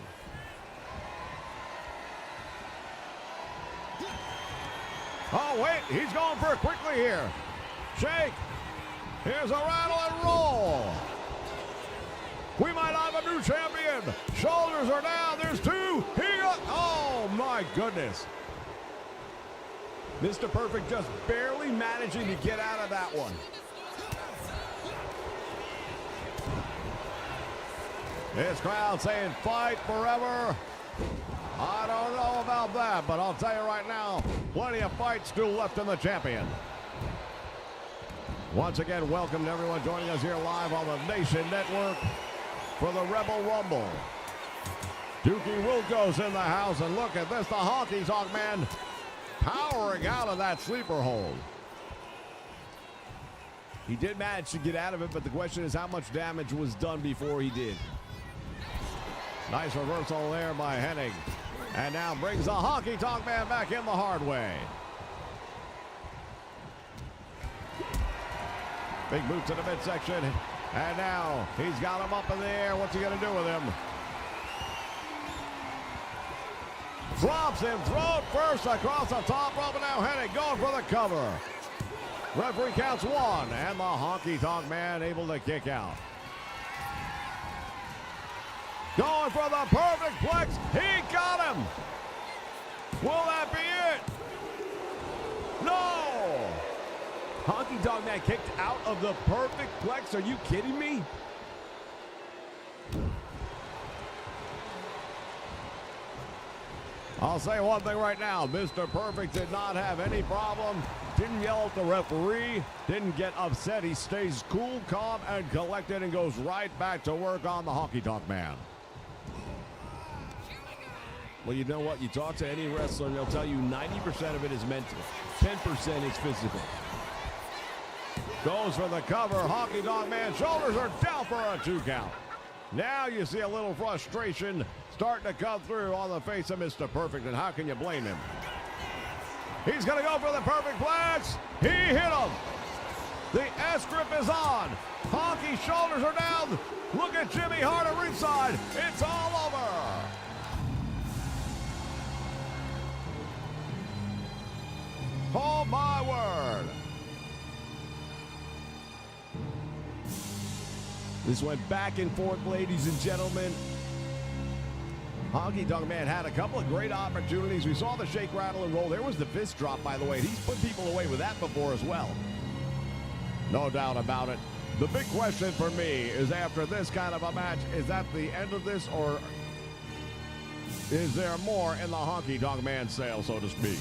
Oh, wait, he's going for it quickly here. Shake. Here's a rattle and roll. We might have a new champion. Shoulders are down. There's two. Oh, my goodness. Mr. Perfect just barely managing to get out of that one. This crowd saying fight forever. I don't know about that, but I'll tell you right now, plenty of fights still left in the champion. Once again, welcome to everyone joining us here live on the Nation Network for the Rebel Rumble. Dookie Wilco's in the house, and look at this, the Honky Tonk Man powering out of that sleeper hold. He did manage to get out of it, but the question is how much damage was done before he did. Nice reversal there by Hennig. And now brings the Honky Tonk Man back in the hard way. Big boot to the midsection. And now he's got him up in the air. What's he going to do with him? Drops him, throat first across the top rope. And now Hennig going for the cover. Referee counts one. And the Honky Tonk Man able to kick out. Going for the perfect plex. He got him. Will that be it? No. Honky Tonk Man kicked out of the perfect plex. Are you kidding me? I'll say one thing right now. Mr. Perfect did not have any problem. Didn't yell at the referee. Didn't get upset. He stays cool, calm, and collected and goes right back to work on the Honky Tonk Man. Well, you know what? You talk to any wrestler, and they'll tell you 90% of it is mental. 10% is physical. Goes for the cover. Honky Tonk Man shoulders are down for a 2 count. Now you see a little frustration starting to come through on the face of Mr. Perfect, and how can you blame him? He's going to go for the perfect flex. He hit him. The S-grip is on. Honky's shoulders are down. Look at Jimmy Hart at ringside. It's all over. Oh, my word. This went back and forth, ladies and gentlemen. Honky Tonk Man had a couple of great opportunities. We saw the shake, rattle, and roll. There was the fist drop, by the way. He's put people away with that before as well. No doubt about it. The big question for me is, after this kind of a match, is that the end of this, or is there more in the Honky Tonk Man sale, so to speak?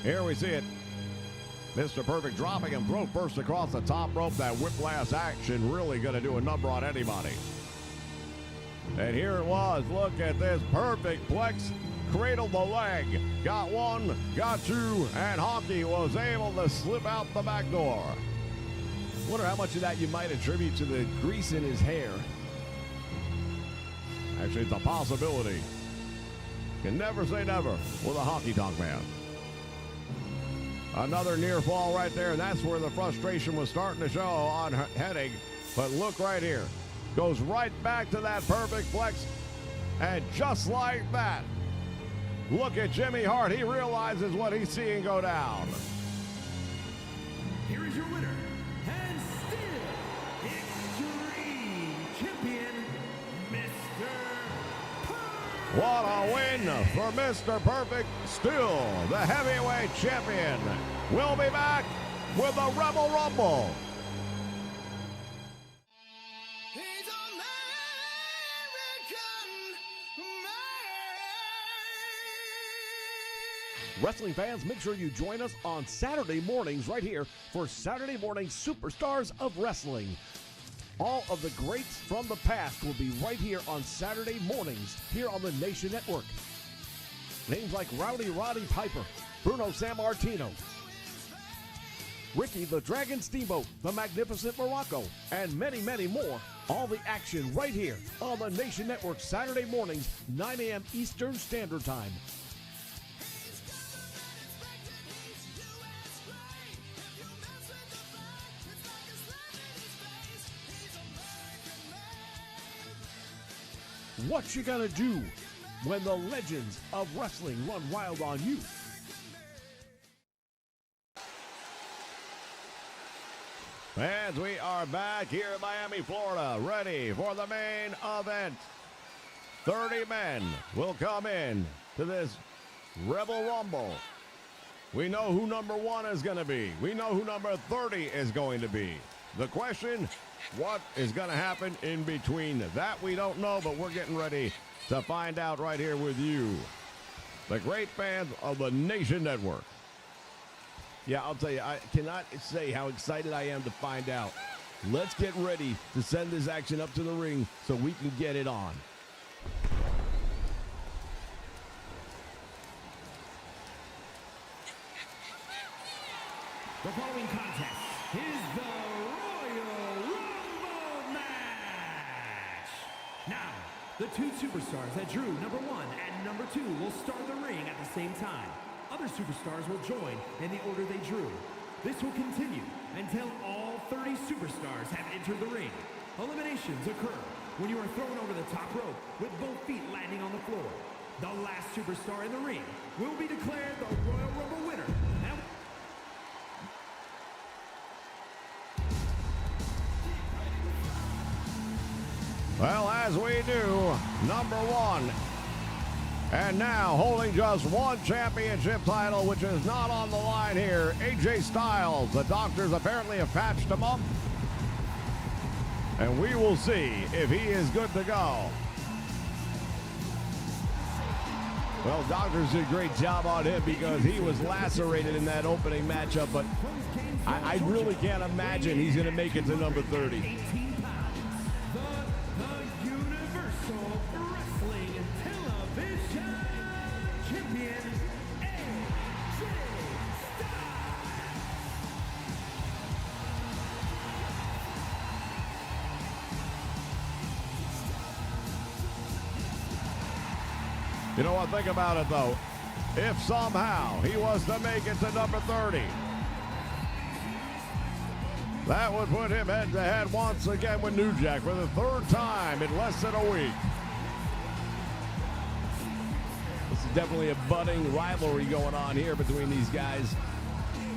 Here we see it. Mr. Perfect dropping him throat first across the top rope. That whiplash action really going to do a number on anybody. And here it was. Look at this. Perfect Plex cradled the leg. Got one, got two, and Honky was able to slip out the back door. Wonder how much of that you might attribute to the grease in his hair. Actually, it's a possibility. Can never say never with a Honky Tonk Man. Another near fall right there, and that's where the frustration was starting to show on Hennig. But look right here. Goes right back to that perfect flex. And just like that, look at Jimmy Hart. He realizes what he's seeing go down. Here is your winner, and still Extreme Champion, Mr. Perfect. What a win for Mr. Perfect. Still the heavyweight champion. We'll be back with the Rebel Rumble. Wrestling fans, make sure you join us on Saturday mornings right here for Saturday Morning Superstars of Wrestling. All of the greats from the past will be right here on Saturday mornings here on the Nation Network. Names like Rowdy Roddy Piper, Bruno Sammartino, Ricky the Dragon Steamboat, the Magnificent Morocco, and many, many more. All the action right here on the Nation Network Saturday mornings, 9 a.m. Eastern Standard Time. What you gonna do when the legends of wrestling run wild on you? Fans, we are back here in Miami, Florida, ready for the main event. 30 men will come in to this Rebel Rumble. We know who number 1 is going to be. We know who number 30 is going to be. The question, what is going to happen in between? That we don't know, but we're getting ready to find out right here with you, the great fans of the Nation Network. Yeah, I'll tell you, I cannot say how excited I am to find out. Let's get ready to send this action up to the ring so we can get it on. The following contest is the Royal Rumble match. Now, the two superstars that drew number 1 and number 2 will start the ring at the same time. Other superstars will join in the order they drew. This will continue until all 30 superstars have entered the ring. Eliminations occur when you are thrown over the top rope with both feet landing on the floor. The last superstar in the ring will be declared the Royal Rumble winner. Now, well, as we do, number 1. And now, holding just one championship title, which is not on the line here, AJ Styles. The doctors apparently have patched him up. And we will see if he is good to go. Well, doctors did a great job on him because he was lacerated in that opening matchup, but I really can't imagine he's going to make it to number 30. You know what? Think about it, though. If somehow he was to make it to number 30, that would put him head-to-head once again with New Jack for the third time in less than a week. This is definitely a budding rivalry going on here between these guys.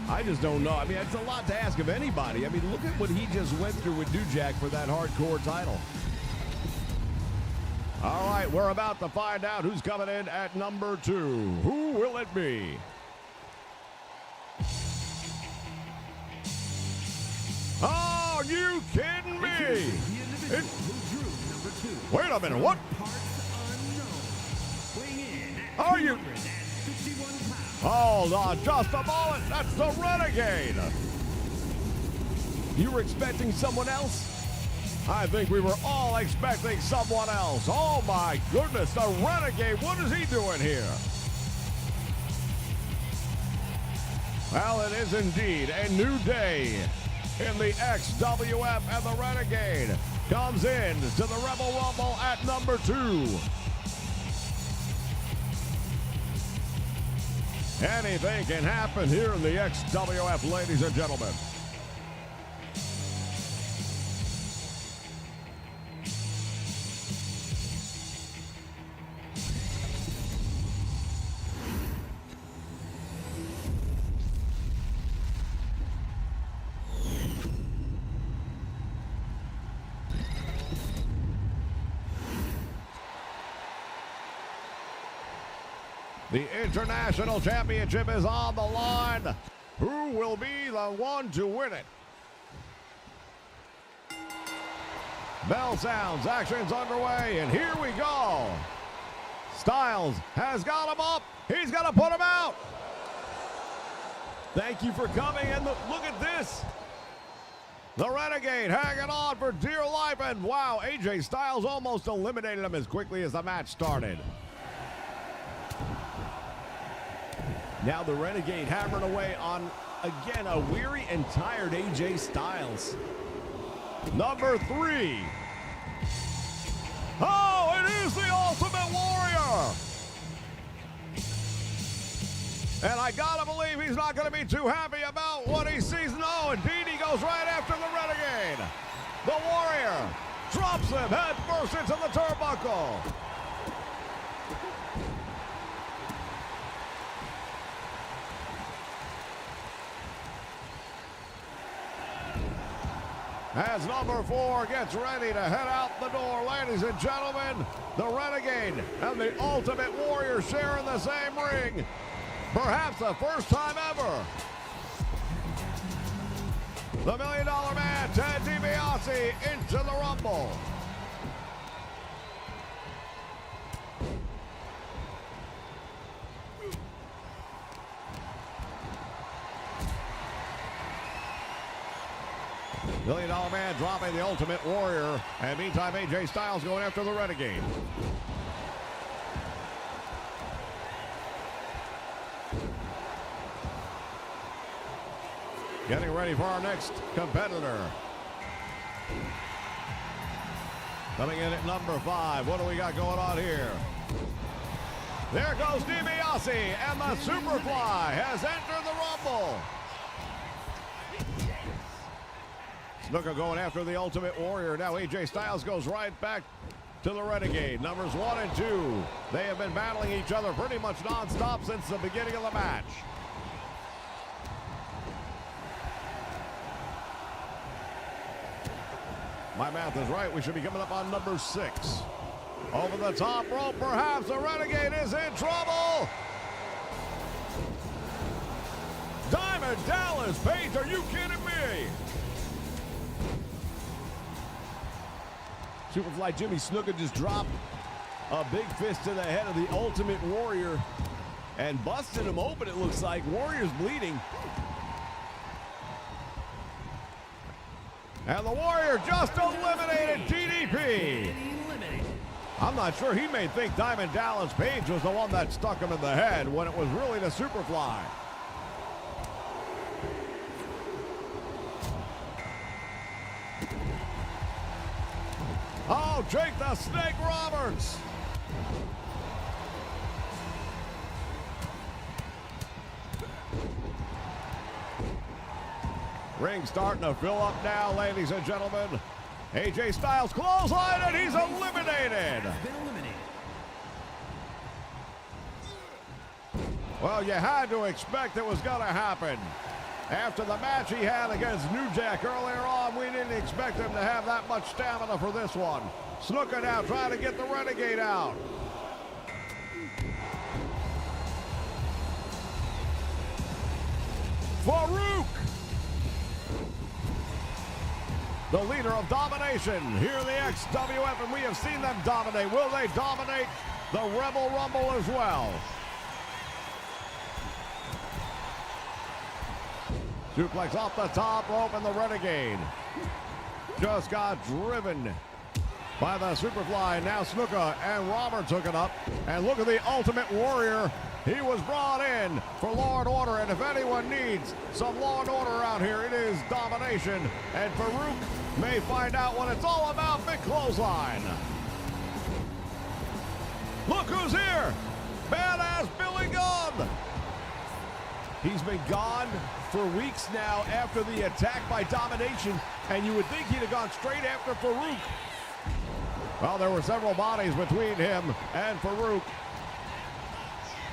I just don't know. I mean, it's a lot to ask of anybody. I mean, look at what he just went through with New Jack for that hardcore title. All right, we're about to find out who's coming in at number 2. Who will it be? Oh, you kidding me? Wait a minute, what? Are you? Hold on just a moment. That's the Renegade. You were expecting someone else? I think we were all expecting someone else. Oh, my goodness, the Renegade. What is he doing here? Well, it is indeed a new day in the XWF, and the Renegade comes in to the Rebel Rumble at number 2. Anything can happen here in the XWF, ladies and gentlemen. The International Championship is on the line. Who will be the one to win it? Bell sounds, action's underway, and here we go. Styles has got him up. He's going to put him out. Thank you for coming, and look at this. The Renegade hanging on for dear life, and wow, AJ Styles almost eliminated him as quickly as the match started. Now the Renegade hammering away on, again, a weary and tired AJ Styles. Number 3. Oh, it is the Ultimate Warrior. And I gotta believe he's not gonna be too happy about what he sees. No, indeed, he goes right after the Renegade. The Warrior drops him head first into the turnbuckle. As number 4 gets ready to head out the door, ladies and gentlemen, the Renegade and the Ultimate Warrior share in the same ring. Perhaps the first time ever. The $1 Million Man, Ted DiBiase, into the Rumble. $1 Million Man dropping the Ultimate Warrior. And meantime, AJ Styles going after the Renegade. Getting ready for our next competitor. Coming in at number 5. What do we got going on here? There goes DiBiase, and the Superfly has entered the Rumble. Snooker going after the Ultimate Warrior. Now AJ Styles goes right back to the Renegade. Numbers 1 and 2. They have been battling each other pretty much nonstop since the beginning of the match. My math is right. We should be coming up on number 6. Over the top rope, perhaps the Renegade is in trouble. Diamond Dallas Page, are you kidding me? Superfly Jimmy Snuka just dropped a big fist to the head of the Ultimate Warrior and busted him open, it looks like. Warrior's bleeding. And the Warrior just eliminated DDP. I'm not sure. He may think Diamond Dallas Page was the one that stuck him in the head when it was really the Superfly. Oh, Jake the Snake Roberts. Ring starting to fill up now, ladies and gentlemen. AJ Styles clothesline, and he's eliminated. Well, you had to expect it was going to happen. After the match he had against New Jack earlier on, we didn't expect him to have that much stamina for this one. Snuka now trying to get the Renegade out. Farouk, the leader of domination here in the XWF, and we have seen them dominate. Will they dominate the Rebel Rumble as well? Suplex off the top rope, and the Renegade just got driven by the Superfly. Now Snuka and Roberts hooking up. And look at the Ultimate Warrior. He was brought in for law and order, and if anyone needs some law and order out here, it is domination. And Farouk may find out what it's all about. Big clothesline. Look who's here. Badass Billy Gunn. He's been gone for weeks now after the attack by domination, and you would think he'd have gone straight after Farouk. Well, there were several bodies between him and Farouk.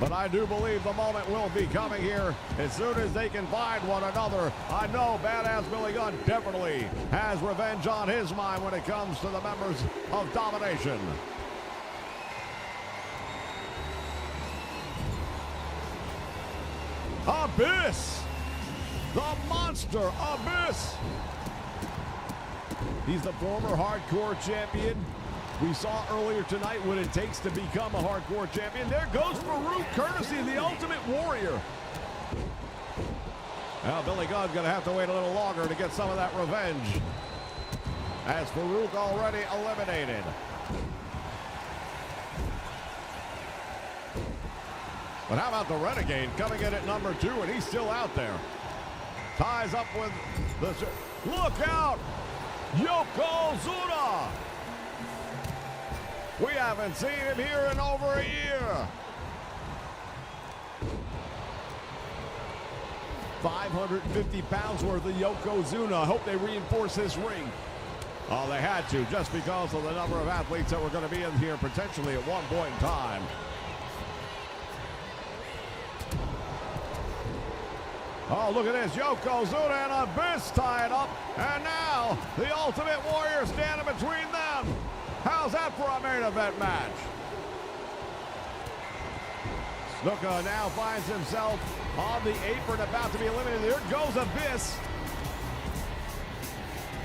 But I do believe the moment will be coming here as soon as they can find one another. I know Badass Billy Gunn definitely has revenge on his mind when it comes to the members of domination. Abyss! The monster, Abyss! He's the former hardcore champion. We saw earlier tonight what it takes to become a hardcore champion. There goes Farouk, courtesy of the Ultimate Warrior. Now Billy Gunn's going to have to wait a little longer to get some of that revenge, as Farouk already eliminated. But how about the Renegade coming in at number 2, and he's still out there. Ties up with the... Look out! Yokozuna! We haven't seen him here in over a year. 550 pounds worth of Yokozuna. I hope they reinforce this ring. Oh, they had to, just because of the number of athletes that were going to be in here potentially at one point in time. Oh, look at this. Yokozuna and Abyss tied up. And now the Ultimate Warrior standing between them. How's that for a main event match? Snuka now finds himself on the apron, about to be eliminated. There goes Abyss.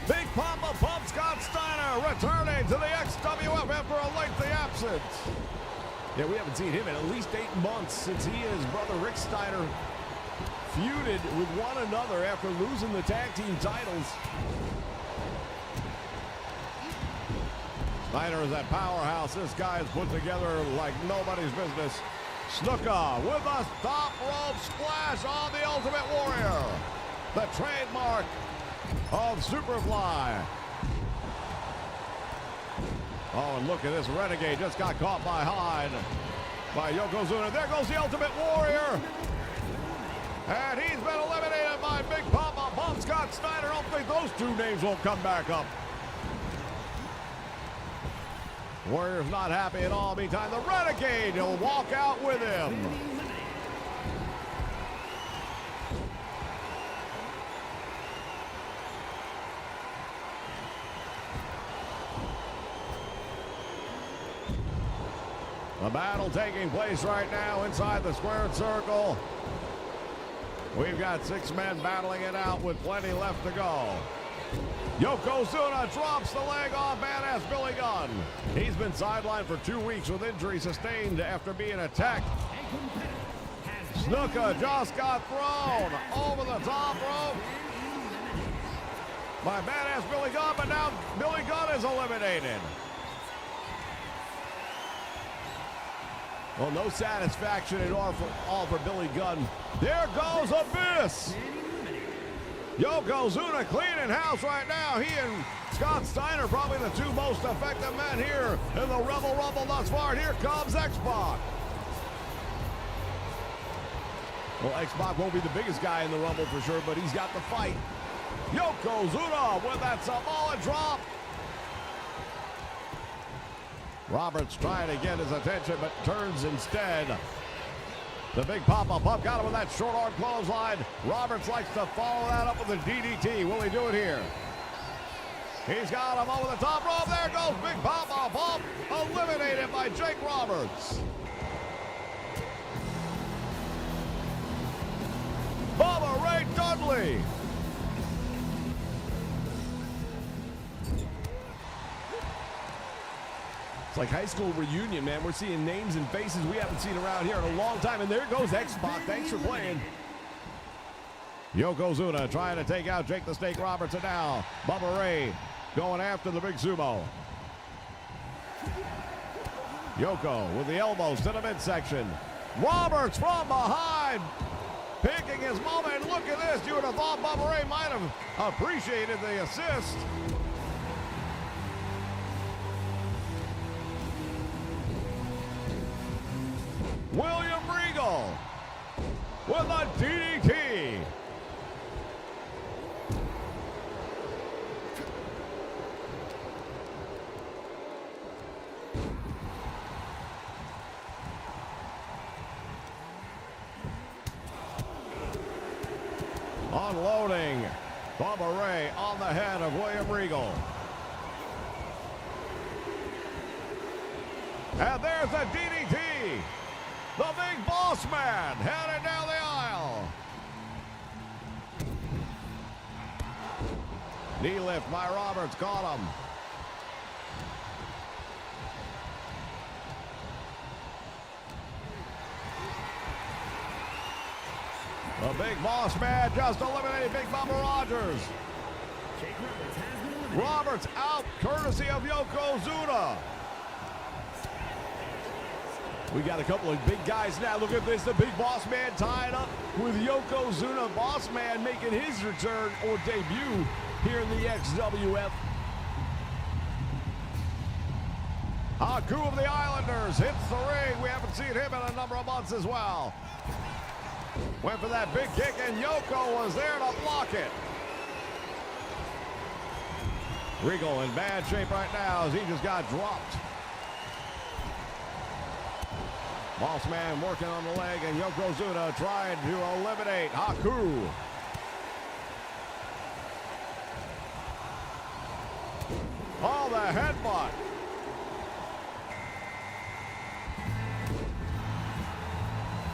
Big Papa Pump Scott Steiner returning to the XWF after a lengthy absence. Yeah, we haven't seen him in at least 8 months since he and his brother Rick Steiner feuded with one another after losing the tag team titles. Steiner is that powerhouse. This guy is put together like nobody's business. Snuka with a top rope splash on the Ultimate Warrior. The trademark of Superfly. Oh, and look at this. Renegade just got caught behind by Yokozuna. There goes the Ultimate Warrior. And he's been eliminated by Big Papa Bump Scott Steiner. I don't think those two names will come back up. Warrior's not happy at all. Meantime, the Renegade will walk out with him. The battle taking place right now inside the squared circle. We've got 6 men battling it out with plenty left to go. Yokozuna drops the leg off Badass Billy Gunn. He's been sidelined for 2 weeks with injury sustained after being attacked. Snuka just got thrown over the top rope by Badass Billy Gunn, but now Billy Gunn is eliminated. Well, no satisfaction at all for Billy Gunn. There goes Abyss. Yokozuna cleaning house right now. He and Scott Steiner probably the 2 most effective men here in the Rebel Rumble thus far. And here comes X-Pac. Well, X-Pac won't be the biggest guy in the Rumble for sure, but he's got the fight. Yokozuna with that Samoa drop. Roberts trying to get his attention, but turns instead. The big pop-up pump got him with that short arm clothesline. Roberts likes to follow that up with a DDT. Will he do it here? He's got him over the top rope. There goes big pop-up pump. Eliminated by Jake Roberts. Bubba Ray Dudley. It's like high school reunion, man. We're seeing names and faces we haven't seen around here in a long time. And there goes X-Pac. Thanks for playing. Yokozuna trying to take out Jake the Snake Roberts, and now Bubba Ray going after the big sumo. Yoko with the elbows to the midsection. Roberts from behind, picking his moment. Look at this. You would have thought Bubba Ray might have appreciated the assist. William Regal with a DDT. Unloading Bubba Ray on the head of William Regal. And there's a DDT. The big boss man headed down the aisle. Knee lift by Roberts, caught him. The big boss man just eliminated Big Bubba Rogers. Roberts out courtesy of Yokozuna. We got a couple of big guys now. Look at this. The big boss man tied up with Yokozuna. Boss man making his return or debut here in the XWF. Haku of the Islanders hits the ring. We haven't seen him in a number of months as well. Went for that big kick, and Yoko was there to block it. Regal in bad shape right now as he just got dropped. Boss man working on the leg, and Yokozuna trying to eliminate Haku. Oh, the headbutt.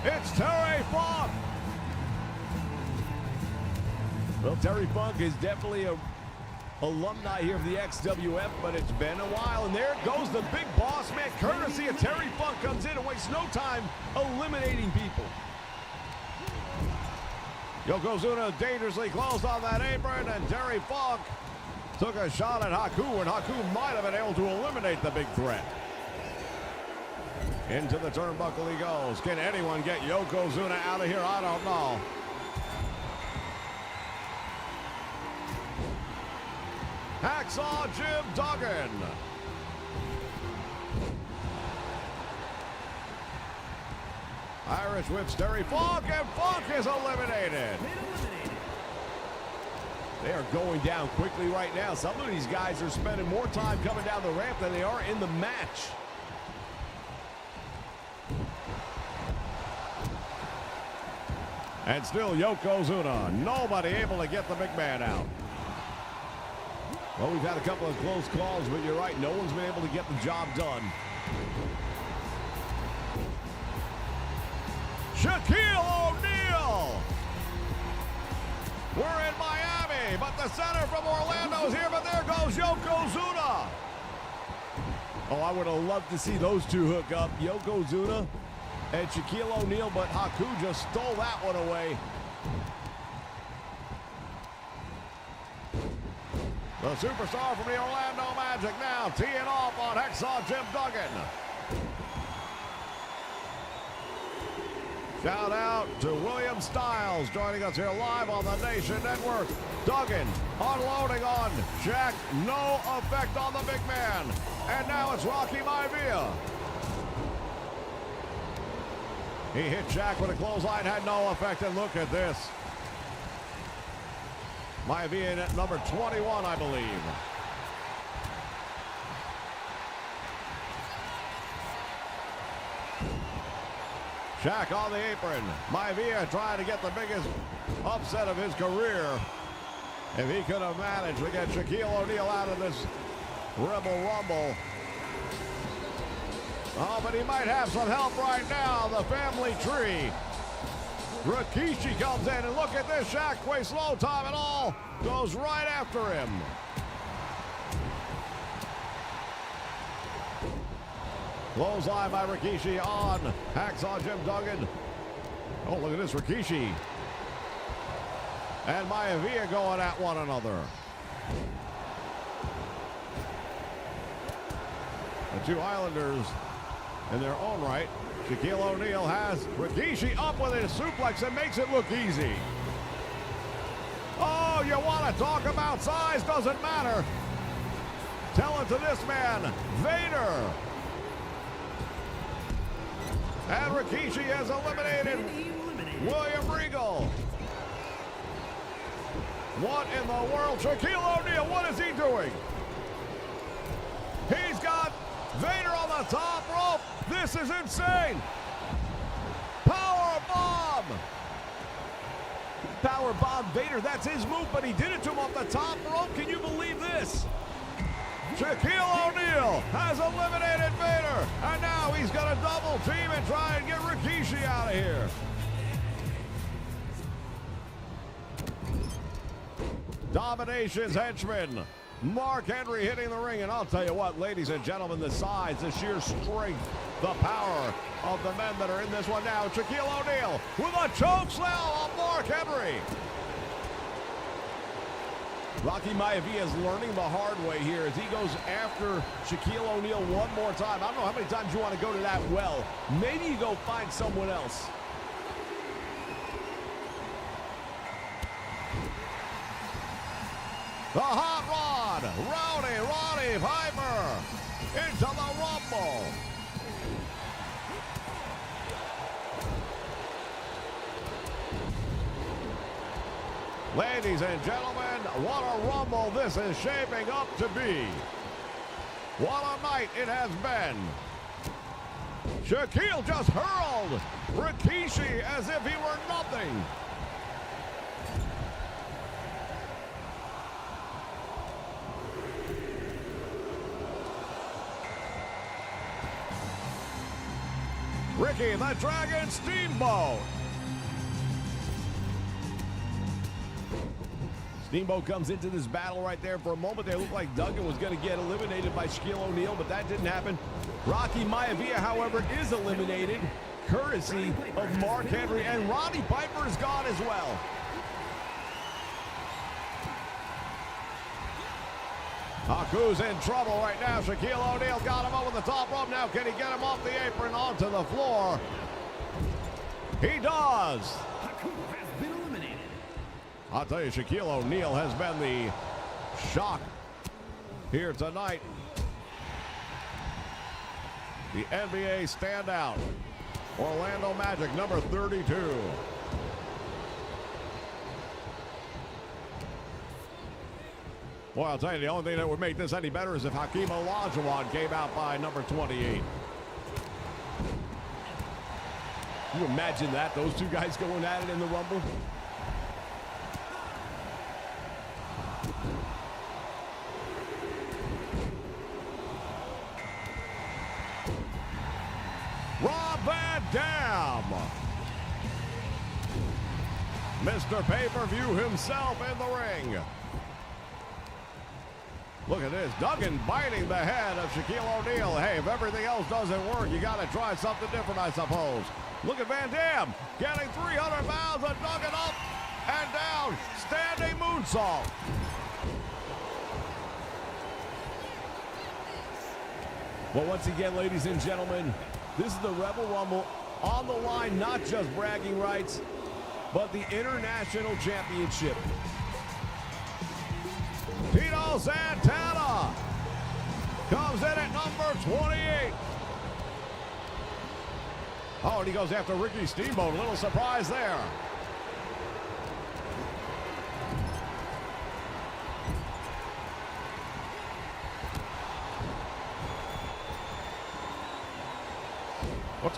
It's Terry Funk. Well, Terry Funk is definitely a alumni here of the XWF, but it's been a while. And there goes the big boss man. Courtesy of Terry Funk comes in and wastes no time eliminating people. Yokozuna dangerously closed on that apron, and Terry Funk took a shot at Haku, and Haku might have been able to eliminate the big threat. Into the turnbuckle he goes. Can anyone get Yokozuna out of here? I don't know. Hacksaw Jim Duggan. Irish whips Terry Funk, and Funk is eliminated. They are going down quickly right now. Some of these guys are spending more time coming down the ramp than they are in the match. And still Yokozuna. Nobody able to get the big man out. Well, we've had a couple of close calls, but you're right. No one's been able to get the job done. Shaquille O'Neal. We're in Miami, but the center from Orlando is here, but there goes Yokozuna. Oh, I would have loved to see those two hook up. Yokozuna and Shaquille O'Neal, but Haku just stole that one away. The superstar from the Orlando Magic now teeing off on Hacksaw Jim Duggan. Shout out to William Styles joining us here live on the Nation Network. Duggan unloading on Shaq. No effect on the big man. And now it's Rocky Maivia. He hit Shaq with a clothesline, had no effect, and look at this. Maivia in at number 21, I believe. Shaq on the apron. Maivia trying to get the biggest upset of his career. If he could have managed to get Shaquille O'Neal out of this Rebel Rumble. Oh, but he might have some help right now. The family tree. Rikishi comes in, and look at this. Shaq wastes no time at all. Goes right after him. Clothesline by Rikishi on Hacksaw Jim Duggan. Oh, look at this, Rikishi and Maivia going at one another. The two Islanders in their own right. Shaquille O'Neal has Rikishi up with a suplex and makes it look easy. Oh, you want to talk about size? Doesn't matter. Tell it to this man, Vader. And Rikishi has eliminated William Regal. What in the world? Shaquille O'Neal, what is he doing? He's got Vader on the top rope. This is insane. Power bomb. Power bomb Vader, that's his move, but he did it to him off the top rope. Can you believe this? Shaquille O'Neal has eliminated Vader, and now he's going to double team and try and get Rikishi out of here. Domination's henchman, Mark Henry, hitting the ring, and I'll tell you what, ladies and gentlemen, the size, the sheer strength, the power of the men that are in this one now. Shaquille O'Neal with a choke slam on Mark Henry. Rocky Maivia is learning the hard way here as he goes after Shaquille O'Neal one more time. I don't know how many times you want to go to that well. Maybe you go find someone else. The hot rod, Roddy Piper into the Rumble. Ladies and gentlemen, what a Rumble this is shaping up to be. What a night it has been. Shaquille just hurled Rikishi as if he were nothing. Ricky the Dragon Steamboat. Steamboat comes into this battle right there. For a moment, they looked like Duggan was going to get eliminated by Shaquille O'Neal, but that didn't happen. Rocky Maivia, however, is eliminated, courtesy of Mark Henry, and Roddy Piper is gone as well. Haku's in trouble right now. Shaquille O'Neal got him over the top rope. Now can he get him off the apron onto the floor? He does. Haku has been eliminated. I'll tell you, Shaquille O'Neal has been the shock here tonight. The NBA standout, Orlando Magic, number 32. Well, I'll tell you, the only thing that would make this any better is if Hakeem Olajuwon came out by number 28. Can you imagine that? Those two guys going at it in the Rumble? Rob Van Dam. Mr. Pay-Per-View himself in the ring. Look at this, Duggan biting the head of Shaquille O'Neal. Hey, if everything else doesn't work, you got to try something different, I suppose. Look at Van Dam getting 300 pounds of Duggan up and down. Standing moonsault. Well, once again, ladies and gentlemen, this is the Rebel Rumble. On the line, not just bragging rights, but the International Championship. Tito Santana comes in at number 28. Oh, and he goes after Ricky Steamboat. A little surprise there.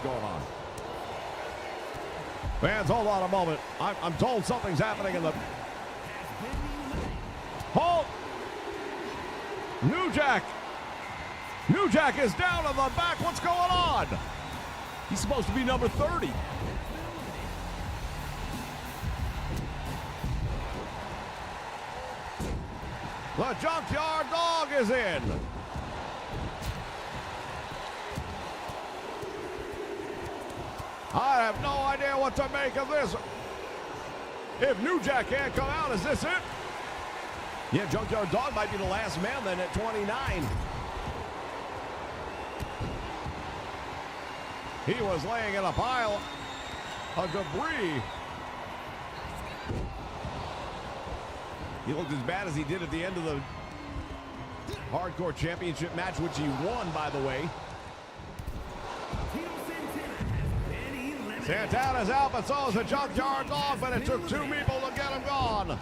going on. Fans, hold on a moment. I'm told something's happening in the... Halt! New Jack! New Jack is down on the back. What's going on? He's supposed to be number 30. The Junkyard Dog is in. I have no idea what to make of this. If New Jack can't come out, is this it? Yeah, Junkyard Dog might be the last man then at 29. He was laying in a pile of debris. He looked as bad as he did at the end of the Hardcore Championship match, which he won, by the way. Santana's out, but so is the Junkyard Dog, but it took 2 people to get him gone.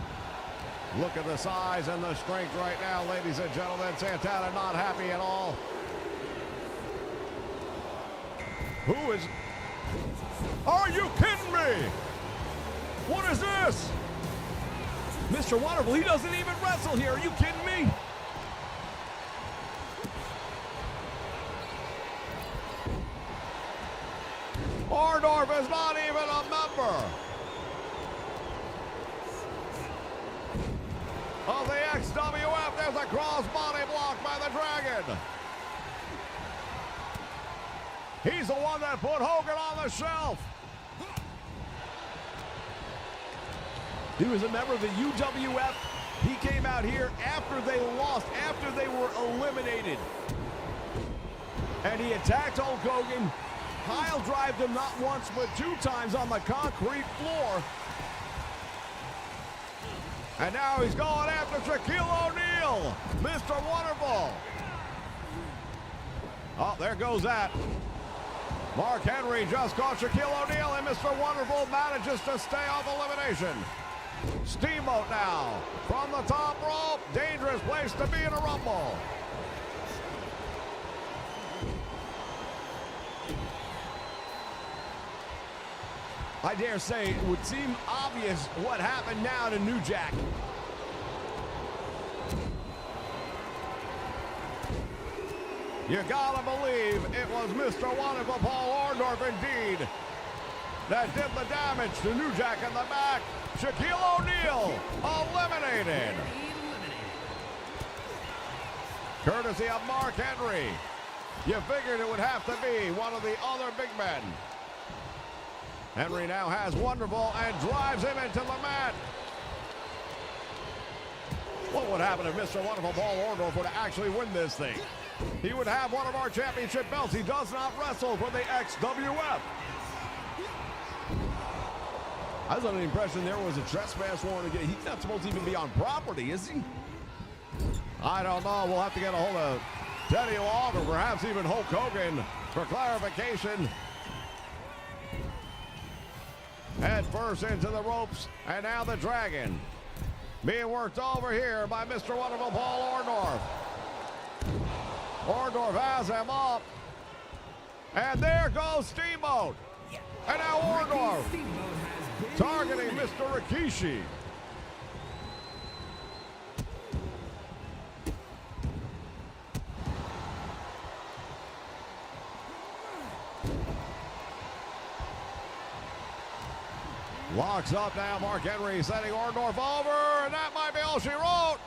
Look at the size and the strength right now, ladies and gentlemen. Santana not happy at all. Who is... Are you kidding me? What is this? Mr. Wonderful, he doesn't even wrestle here. Are you kidding me? Orndorff is not even a member of the XWF. There's a crossbody block by the Dragon. He's the one that put Hogan on the shelf. He was a member of the UWF. He came out here after they lost, after they were eliminated. And he attacked Hulk Hogan, pile drived him not once but 2 times on the concrete floor. And now he's going after Shaquille O'Neal, Mr. Wonderful. Oh, there goes that. Mark Henry just caught Shaquille O'Neal, and Mr. Wonderful manages to stay off elimination. Steamboat now from the top rope. Dangerous place to be in a Rumble. I dare say it would seem obvious what happened now to New Jack. You gotta believe it was Mr. Wonderful Paul Orndorff indeed that did the damage to New Jack in the back. Shaquille O'Neal eliminated. Courtesy of Mark Henry. You figured it would have to be one of the other big men. Henry now has Wonderful and drives him into the mat. What would happen if Mr. Wonderful Paul Orndorff would actually win this thing? He would have one of our championship belts. He does not wrestle for the XWF. I was under the impression there was a trespass warrant again. He's not supposed to even be on property, is he? I don't know. We'll have to get a hold of Teddy Long or perhaps even Hulk Hogan for clarification. Head first into the ropes, and now the Dragon being worked over here by Mr. Wonderful Paul Orndorff. Orndorff has him up, and there goes Steamboat. And now Orndorff targeting Mr. Rikishi. Locks up now, Mark Henry setting Orndorff over, and that might be all she wrote.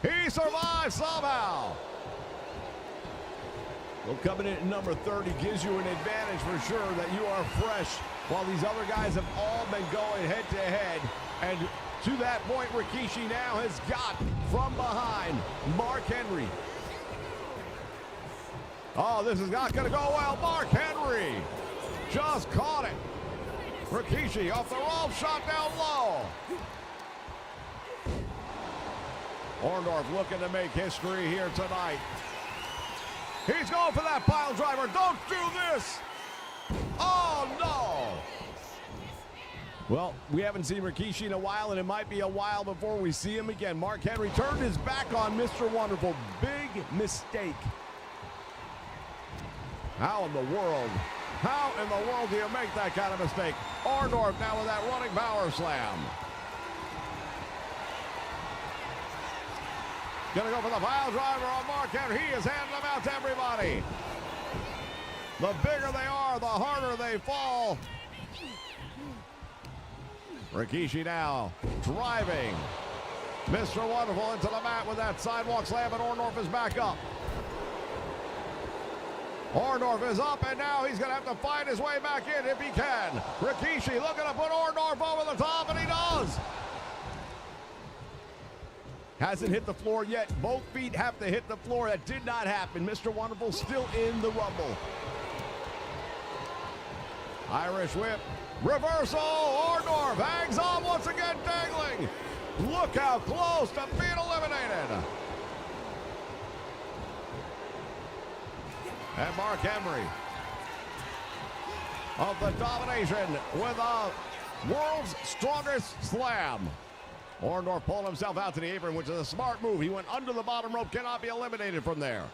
He survives somehow. Well, coming in at number 30 gives you an advantage for sure that you are fresh, while these other guys have all been going head to head. And to that point, Rikishi now has got from behind Mark Henry. Oh, this is not going to go well. Mark Henry just caught it. Rikishi off the rope, shot down low. Orndorff looking to make history here tonight. He's going for that pile driver. Don't do this. Oh, no. Well, we haven't seen Rikishi in a while, and it might be a while before we see him again. Mark Henry turned his back on Mr. Wonderful. Big mistake. How in the world How in the world do you make that kind of mistake? Orndorff now with that running power slam. Gonna go for the pile driver on Mark Henry. He is handing them out to everybody. The bigger they are, the harder they fall. Rikishi now driving Mr. Wonderful into the mat with that sidewalk slam, and Orndorff is back up. Orndorff is up, and now he's going to have to find his way back in if he can. Rikishi looking to put Orndorff over the top, and he does. Hasn't hit the floor yet. Both feet have to hit the floor. That did not happen. Mr. Wonderful still in the Rumble. Irish whip. Reversal. Orndorff hangs on once again, dangling. Look how close to being eliminated. And Mark Henry of the domination with a world's strongest slam. Orndorff pulled himself out to the apron, which is a smart move. He went under the bottom rope, cannot be eliminated from there.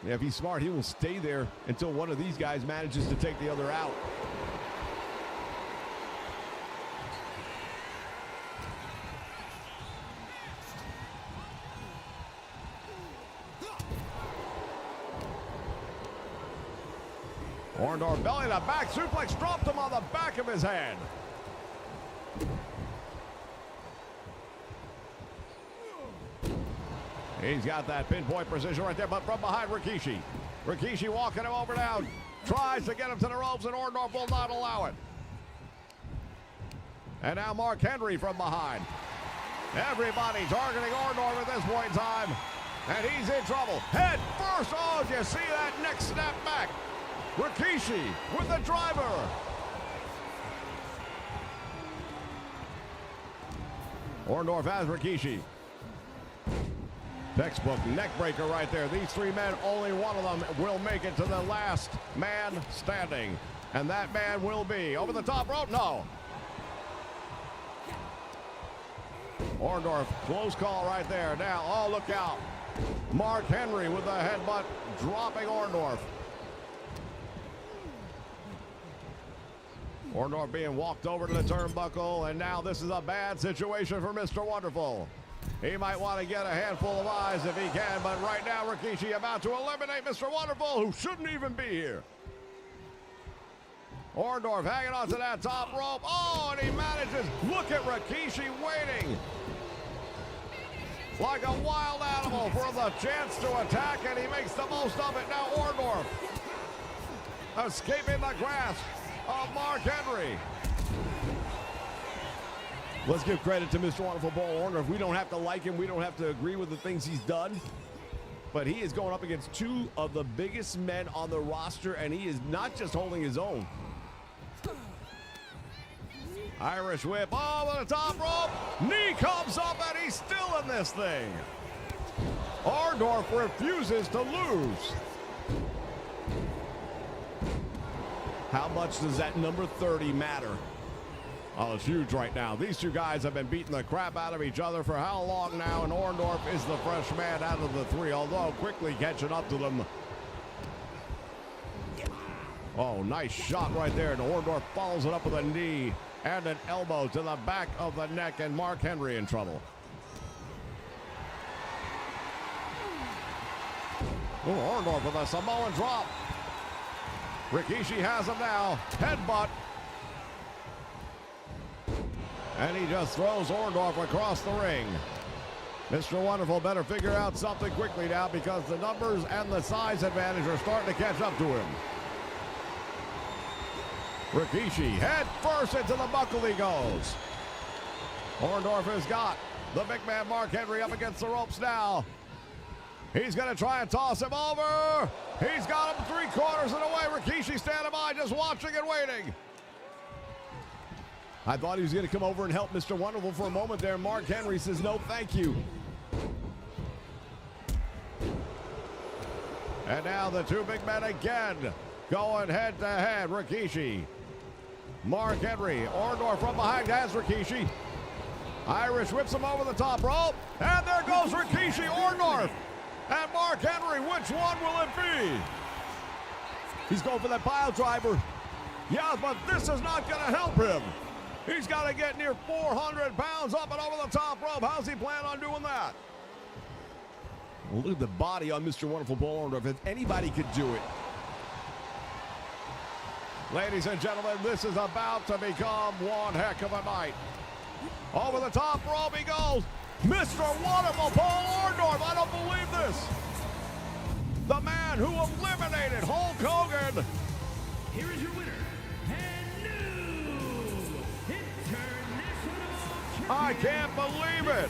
Yeah, if he's smart, he will stay there until one of these guys manages to take the other out. Orndorff belly to back suplex, dropped him on the back of his head. He's got that pinpoint precision right there, but from behind Rikishi. Rikishi walking him over now. Tries to get him to the ropes, and Orndorff will not allow it. And now Mark Henry from behind. Everybody targeting Orndorff at this point in time. And he's in trouble. Head first. Oh, did you see that neck snap back? Rikishi with the driver. Orndorff has Rikishi. Textbook neck breaker right there. These three men, only one of them will make it to the last man standing. And that man will be over the top rope. No. Orndorff, close call right there. Now, oh, look out. Mark Henry with the headbutt, dropping Orndorff. Orndorff being walked over to the turnbuckle, and now this is a bad situation for Mr. Wonderful. He might want to get a handful of eyes if he can, but right now Rikishi about to eliminate Mr. Wonderful, who shouldn't even be here. Orndorff hanging onto that top rope. Oh, and he manages. Look at Rikishi waiting like a wild animal for the chance to attack, and he makes the most of it. Now Orndorff escaping the grasp of Mark Henry. Let's give credit to Mr. Wonderful Paul Orndorff. We don't have to like him. We don't have to agree with the things he's done. But he is going up against two of the biggest men on the roster, and he is not just holding his own. Irish whip over the top rope. Knee comes up, and he's still in this thing. Orndorff refuses to lose. How much does that number 30 matter? Oh, it's huge right now. These two guys have been beating the crap out of each other for how long now, and Orndorff is the fresh man out of the three, although quickly catching up to them. Oh, nice shot right there, and Orndorff follows it up with a knee and an elbow to the back of the neck, and Mark Henry in trouble. Oh, Orndorff with a Samoan drop. Rikishi has him now. Headbutt. And he just throws Orndorff across the ring. Mr. Wonderful better figure out something quickly now, because the numbers and the size advantage are starting to catch up to him. Rikishi head first into the buckle he goes. Orndorff has got the big man Mark Henry up against the ropes now. He's going to try and toss him over. He's got him 3/4 of the way. Rikishi standing by, just watching and waiting. I thought he was going to come over and help Mr. Wonderful for a moment there. Mark Henry says, no, thank you. And now the two big men again going head to head. Rikishi, Mark Henry. Orndorff from behind has Rikishi. Irish whips him over the top rope. And there goes Rikishi, Orndorff, and Mark Henry. Which one will it be? He's going for that pile driver. Yeah, but this is not going to help him. He's got to get near 400 pounds up and over the top rope. How's he plan on doing that? Well, look at the body on Mr. Wonderful Paul Orndorff. If anybody could do it. Ladies and gentlemen, this is about to become one heck of a night. Over the top rope he goes. Mr. Wonderful Paul Orndorff. I don't believe this. The man who eliminated Hulk Hogan. Here is your winner, and new international I can't believe it.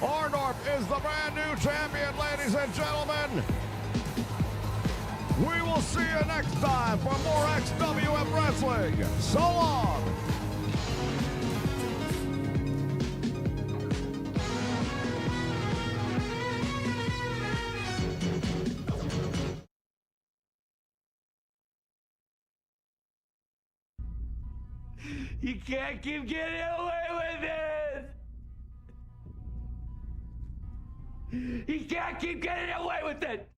Orndorff is the brand new champion, ladies and gentlemen. We will see you next time for more XWF Wrestling. So long. You can't keep getting away with it! You can't keep getting away with it!